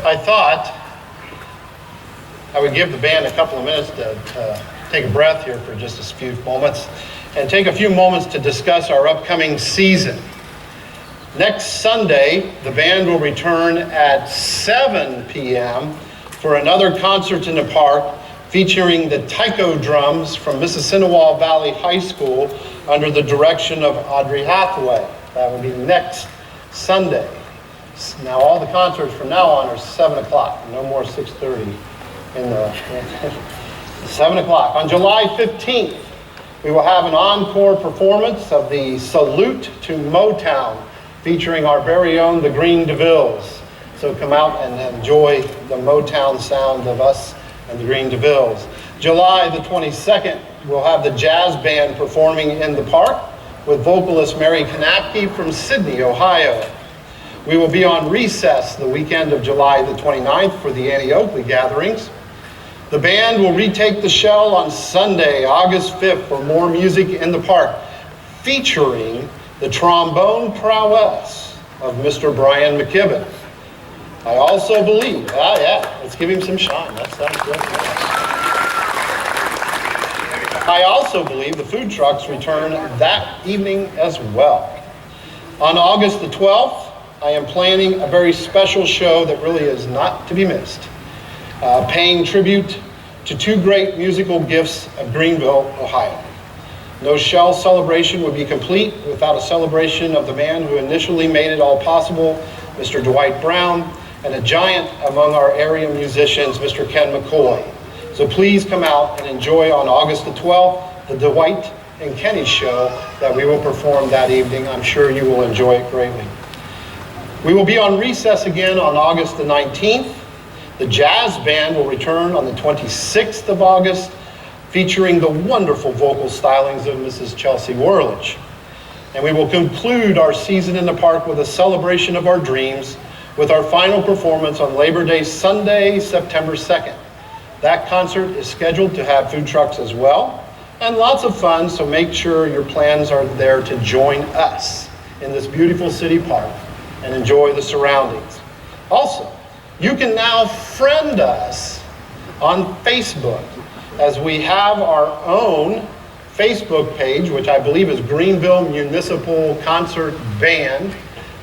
I thought I would give the band a couple of minutes to take a breath here for just a few moments and take a few moments to discuss our upcoming season. Next Sunday, the band will return at 7 p.m. for another concert in the park featuring the taiko drums from Mississinawa Valley High School under the direction of Audrey Hathaway. That will be next Sunday. Now, all the concerts from now on are 7 o'clock, no more 6:30 in the 7 o'clock. On July 15th, we will have an encore performance of the Salute to Motown, featuring our very own, the Green DeVilles. So come out and enjoy the Motown sound of us and the Green DeVilles. July the 22nd, we'll have the jazz band performing in the park with vocalist Mary Kanapke from Sydney, Ohio. We will be on recess the weekend of July the 29th for the Oakley gatherings. The band will retake the shell on Sunday, August 5th for more music in the park, featuring the trombone prowess of Mr. Brian McKibben. I also believe, let's give him some shine. That sounds good. I also believe the food trucks return that evening as well. On August the 12th, I am planning a very special show that really is not to be missed, paying tribute to two great musical gifts of Greenville, Ohio. No Shell celebration would be complete without a celebration of the man who initially made it all possible, Mr. Dwight Brown, and a giant among our area musicians, Mr. Ken McCoy. So please come out and enjoy on August the 12th, the Dwight and Kenny show that we will perform that evening. I'm sure you will enjoy it greatly. We will be on recess again on August the 19th. The jazz band will return on the 26th of August, featuring the wonderful vocal stylings of Mrs. Chelsea Worlich. And we will conclude our season in the park with a celebration of our dreams with our final performance on Labor Day Sunday, September 2nd. That concert is scheduled to have food trucks as well, and lots of fun, so make sure your plans are there to join us in this beautiful city park and enjoy the surroundings. Also, you can now friend us on Facebook, as we have our own Facebook page, which I believe is Greenville Municipal Concert Band.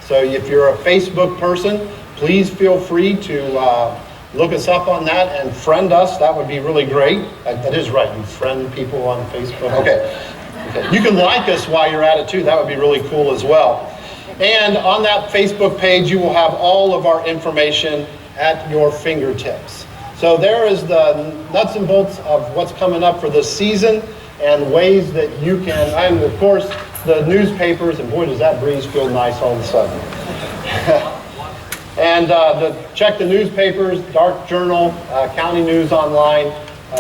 So if you're a Facebook person, please feel free to look us up on that and friend us. That would be really great. That is right, you friend people on Facebook. Okay. You can like us while you're at it too. That would be really cool as well. And on that Facebook page, you will have all of our information at your fingertips. So there is the nuts and bolts of what's coming up for this season and ways that you can, and of course, the newspapers, and boy, does that breeze feel nice all of a sudden. And check the newspapers, Dark Journal, County News Online,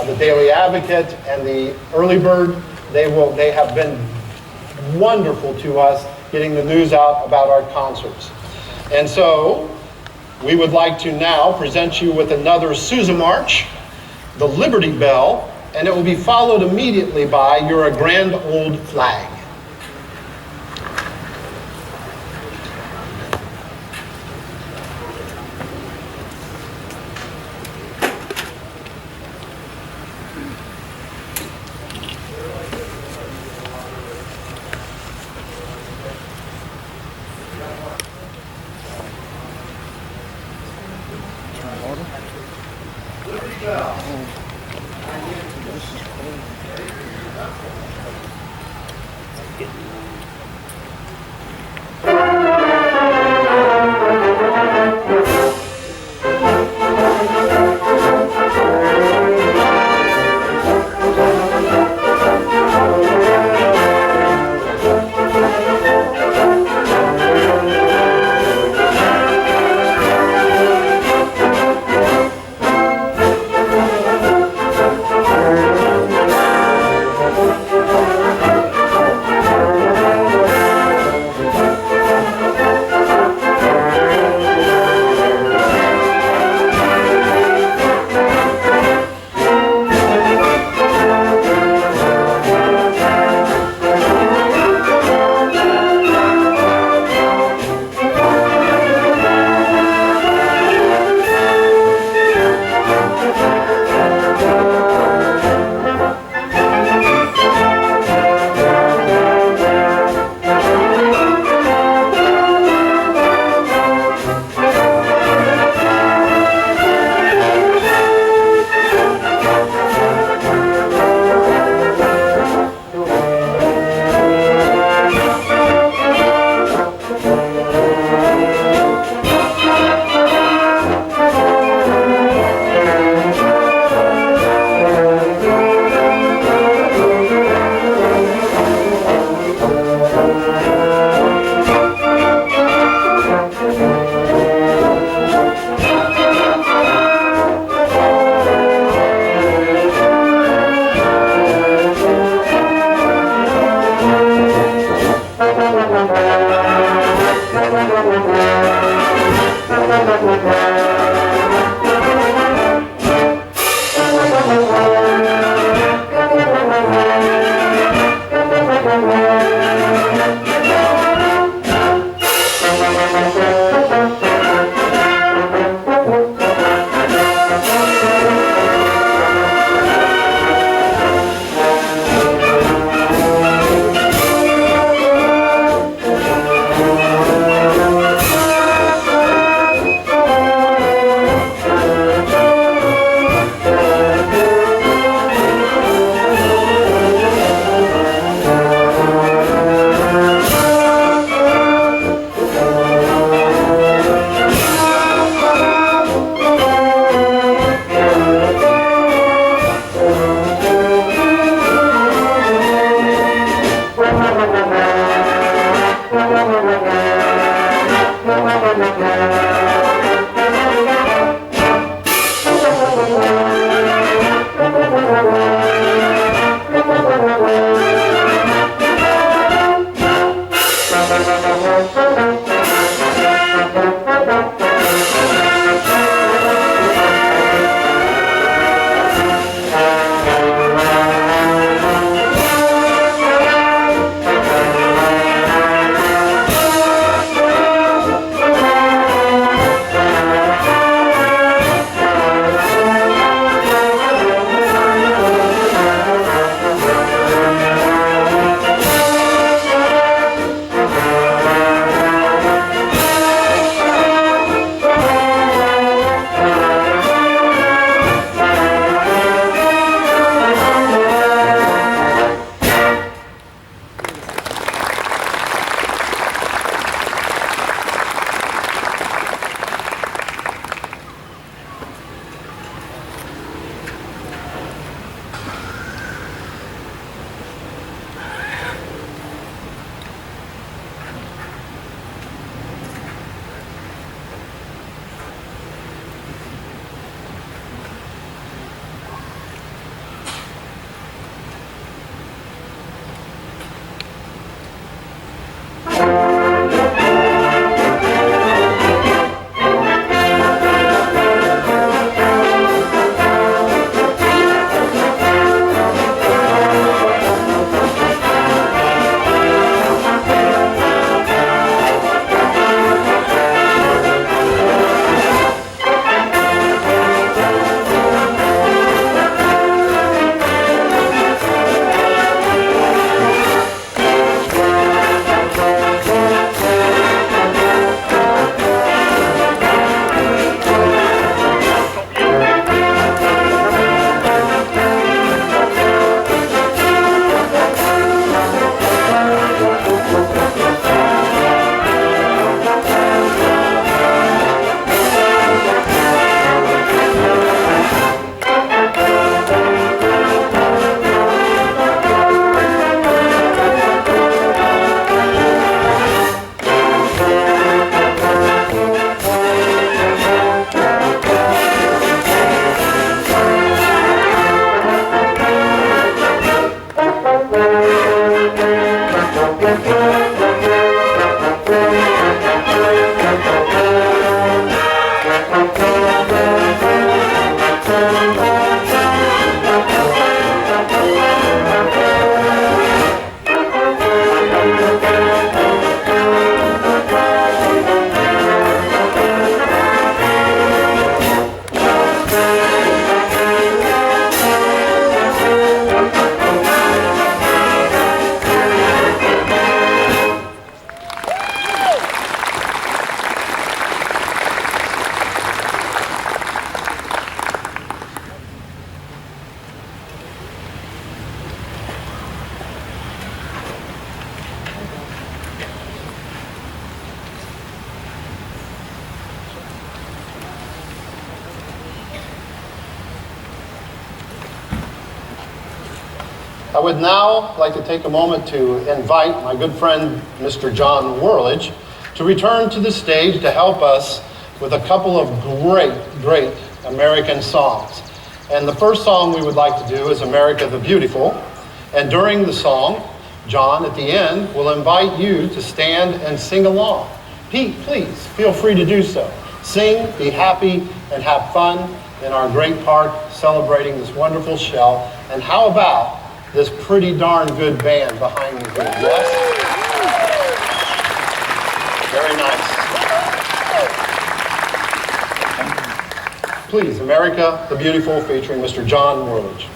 the Daily Advocate, and the Early Bird. They have been wonderful to us getting the news out about our concerts. And so, we would like to now present you with another Sousa March, the Liberty Bell, and it will be followed immediately by You're a Grand Old Flag. I would now like to take a moment to invite my good friend, Mr. John Worlidge, to return to the stage to help us with a couple of great American songs. And the first song we would like to do is America the Beautiful. And during the song, John, at the end, will invite you to stand and sing along. Pete, please, feel free to do so. Sing, be happy, and have fun in our great park celebrating this wonderful shell. And how about this pretty darn good band behind me here? Yes? Very nice. Please, America the Beautiful featuring Mr. John Worlidge.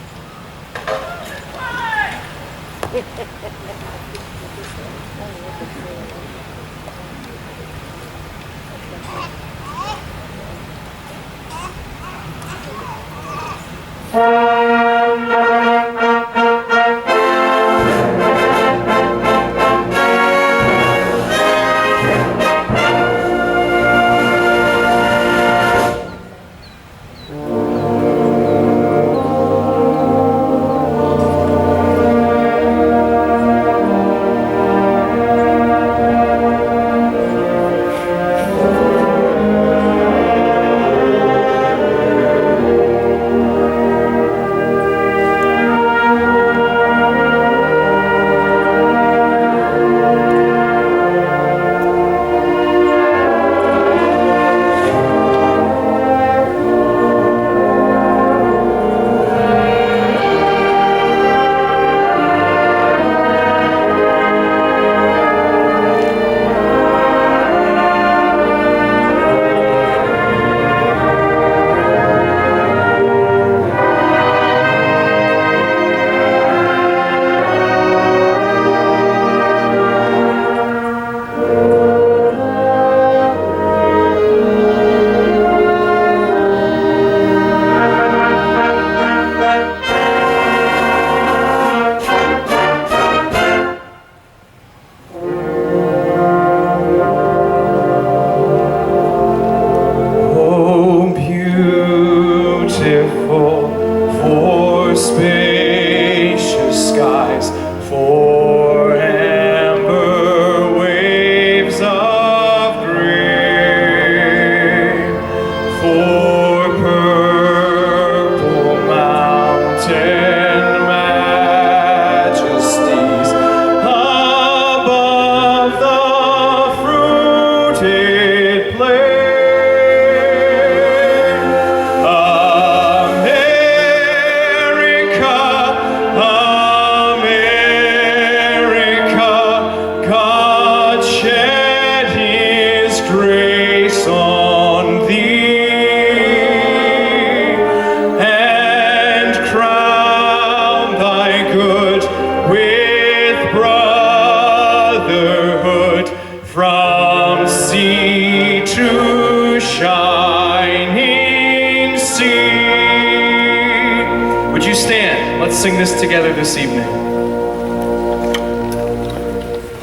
Sing this together this evening.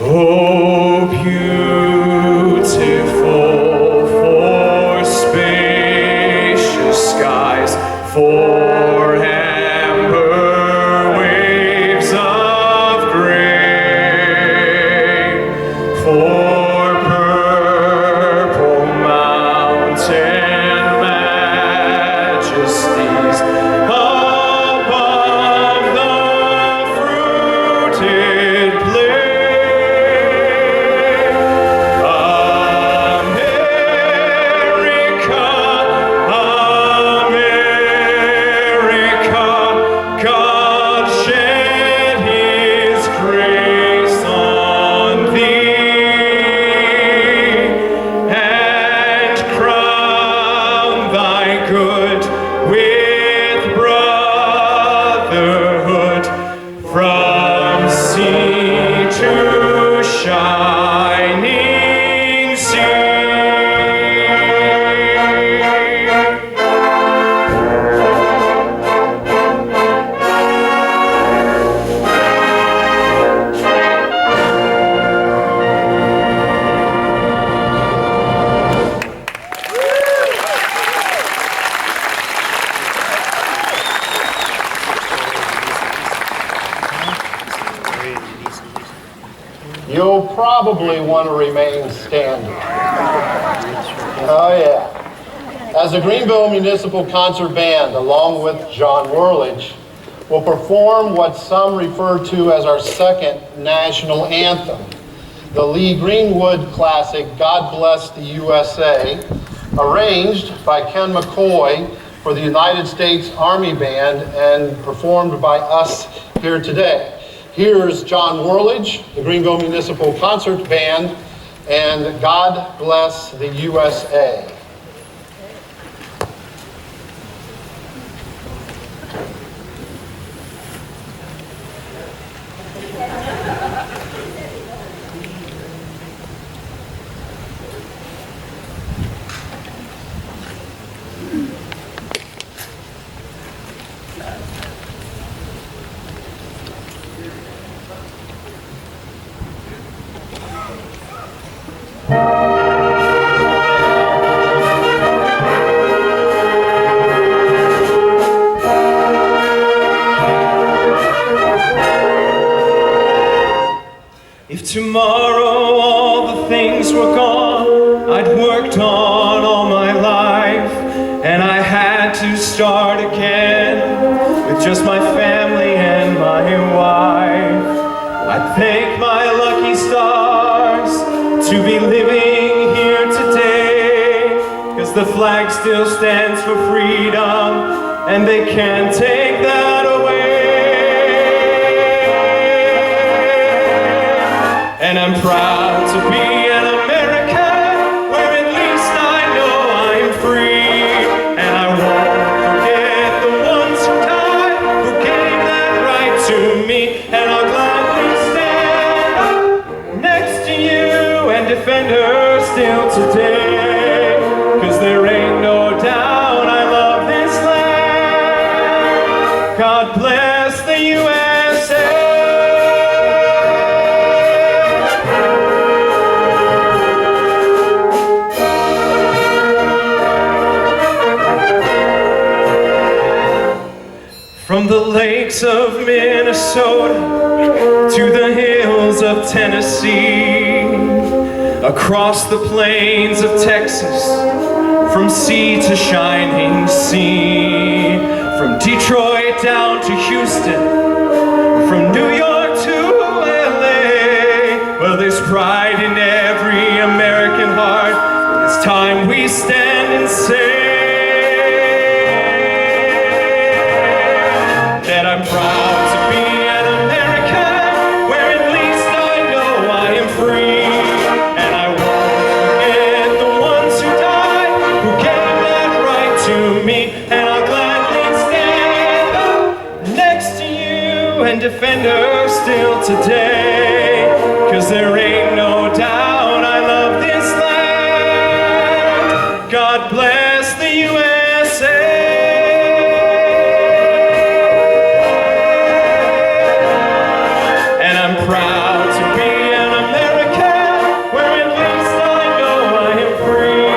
Oh, beautiful for spacious skies, for amber waves of gray, for purple mountain majesties. Above the fruit you'll probably want to remain standing. Oh yeah. As the Greenville Municipal Concert Band, along with John Whirlage, will perform what some refer to as our second national anthem, the Lee Greenwood classic, God Bless the USA, arranged by Ken McCoy for the United States Army Band and performed by us here today. Here's John Whirlage, the Greenville Municipal Concert Band, and God Bless the USA. If tomorrow all the things were gone I'd worked on all my life, and I had to start again with just my family and my wife, I'd thank my lucky stars to be living here today, 'cause the flag still stands for freedom and they can't take that away. And I'm proud to be an American, where at least I know I'm free. And I won't forget the ones who died, who gave that right to me. And I'll gladly stand up next to you and defend her still today. 'Cause there ain't no doubt I love this land. God bless the USA. From the lakes of Minnesota to the hills of Tennessee, across the plains of Texas, from sea to shining sea, from Detroit down to Houston, from New York to LA. Well, there's pride in every American heart. It's time we stand and say that I'm proud to be an American, where at least I know I am free. And I won't forget the ones who died, who gave that right to me. And I'll gladly stand up next to you and defend her still today. 'Cause there ain't no doubt I love this land. God bless the USA. Proud to be an American, where at least I know I am free.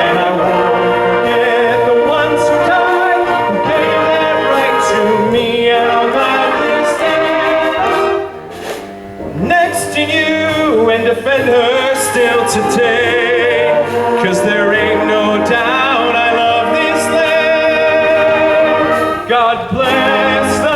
And I won't forget the ones who died, who gave that right to me. And I'll gladly stand up next to you and defend her still today. 'Cause there ain't no doubt I love this land. God bless the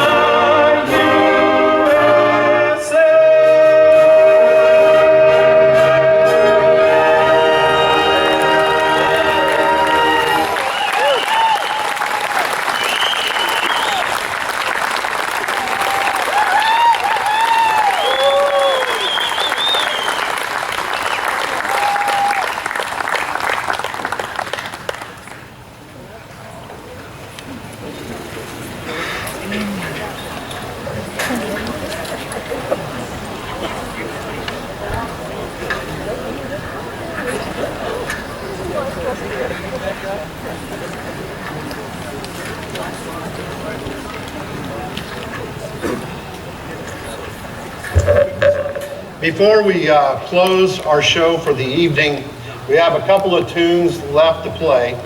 Before we close our show for the evening, we have a couple of tunes left to play.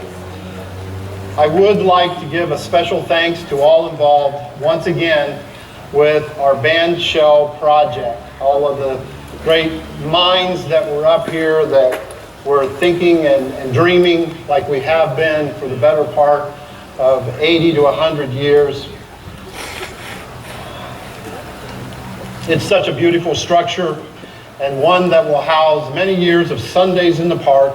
I would like to give a special thanks to all involved once again with our Bandshell project. All of the great minds that were up here that were thinking and dreaming like we have been for the better part of 80 to 100 years. It's such a beautiful structure, and one that will house many years of Sundays in the park,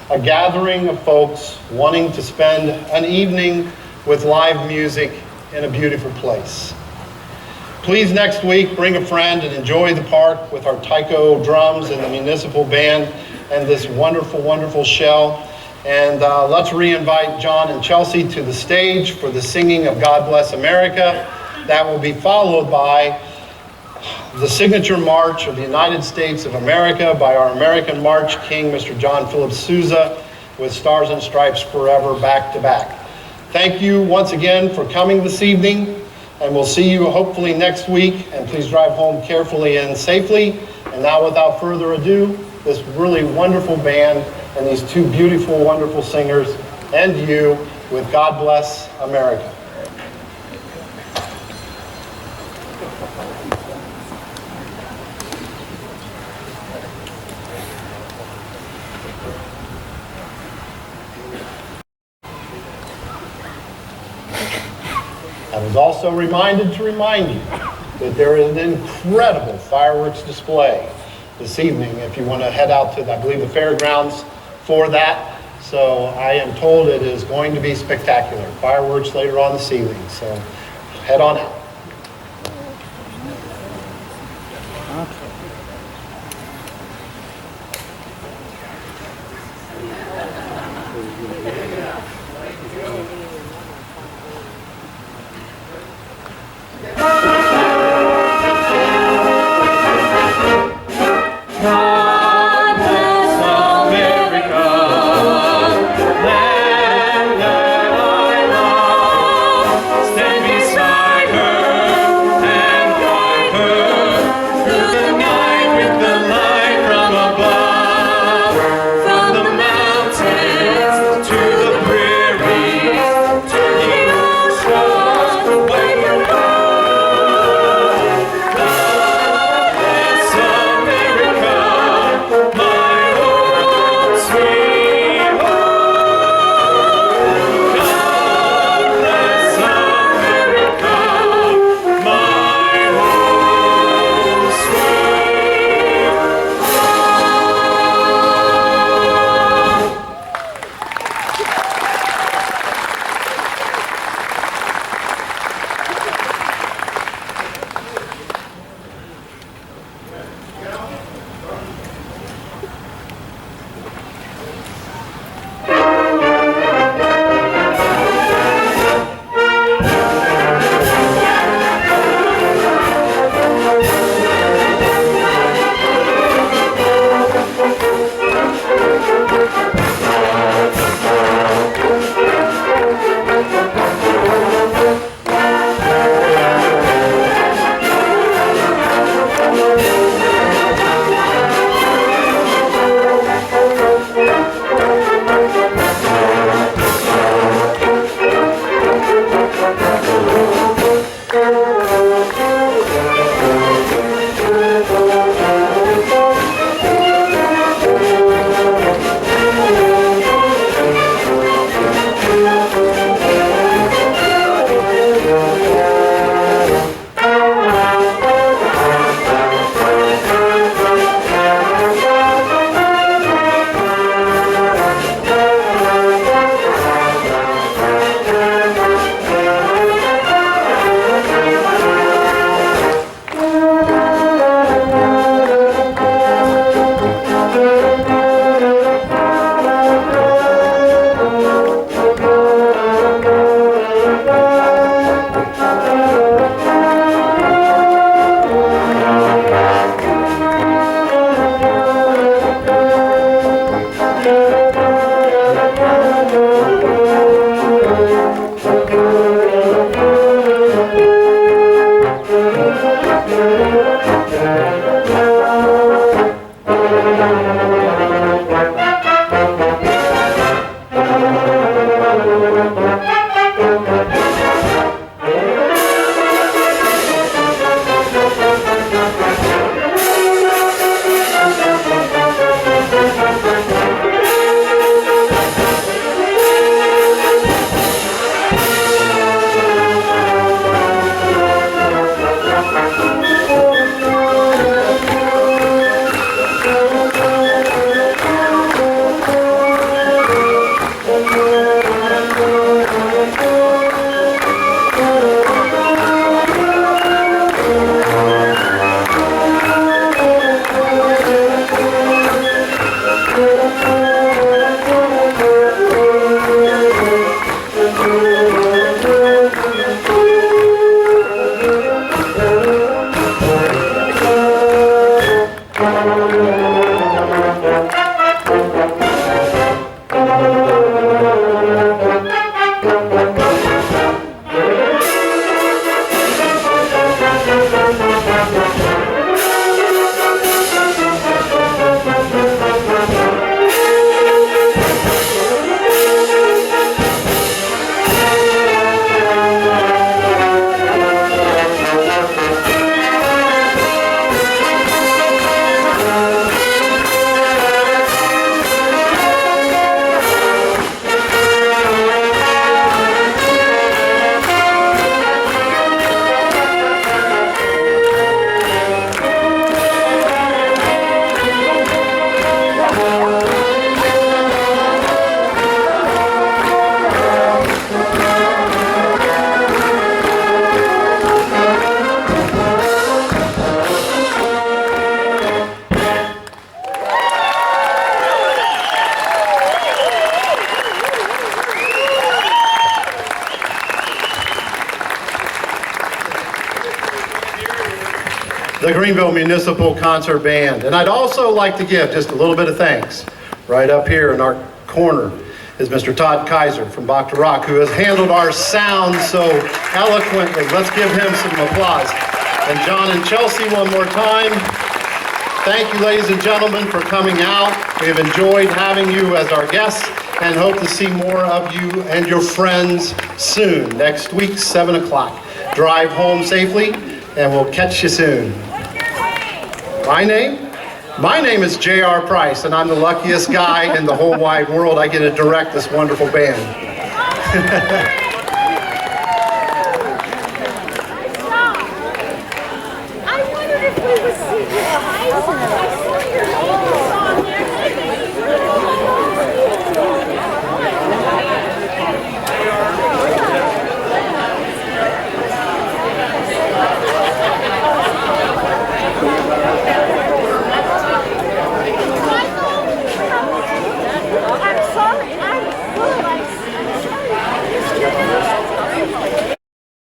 a gathering of folks wanting to spend an evening with live music in a beautiful place. Please next week bring a friend and enjoy the park with our taiko drums and the Municipal Band and this wonderful, wonderful shell. And let's re-invite John and Chelsea to the stage for the singing of God Bless America. That will be followed by the signature march of the United States of America by our American March King, Mr. John Philip Sousa, with Stars and Stripes Forever back to back. Thank you once again for coming this evening, and we'll see you hopefully next week, and please drive home carefully and safely. And now, without further ado, this really wonderful band and these two beautiful, wonderful singers and you with God Bless America. I was also reminded to remind you that there is an incredible fireworks display this evening if you want to head out to, I believe, the fairgrounds for that. So I am told it is going to be spectacular. Fireworks later on this evening, so head on out. God bless America, land that I love. Stand beside her and guide her through the The Greenville Municipal Concert Band. And I'd also like to give just a little bit of thanks. Right up here in our corner is Mr. Todd Kaiser from Bach to Rock, who has handled our sound so eloquently. Let's give him some applause. And John and Chelsea, one more time. Thank you, ladies and gentlemen, for coming out. We have enjoyed having you as our guests and hope to see more of you and your friends soon. Next week, 7 o'clock. Drive home safely, and we'll catch you soon. My name is J.R. Price, and I'm the luckiest guy in the whole wide world. I get to direct this wonderful band.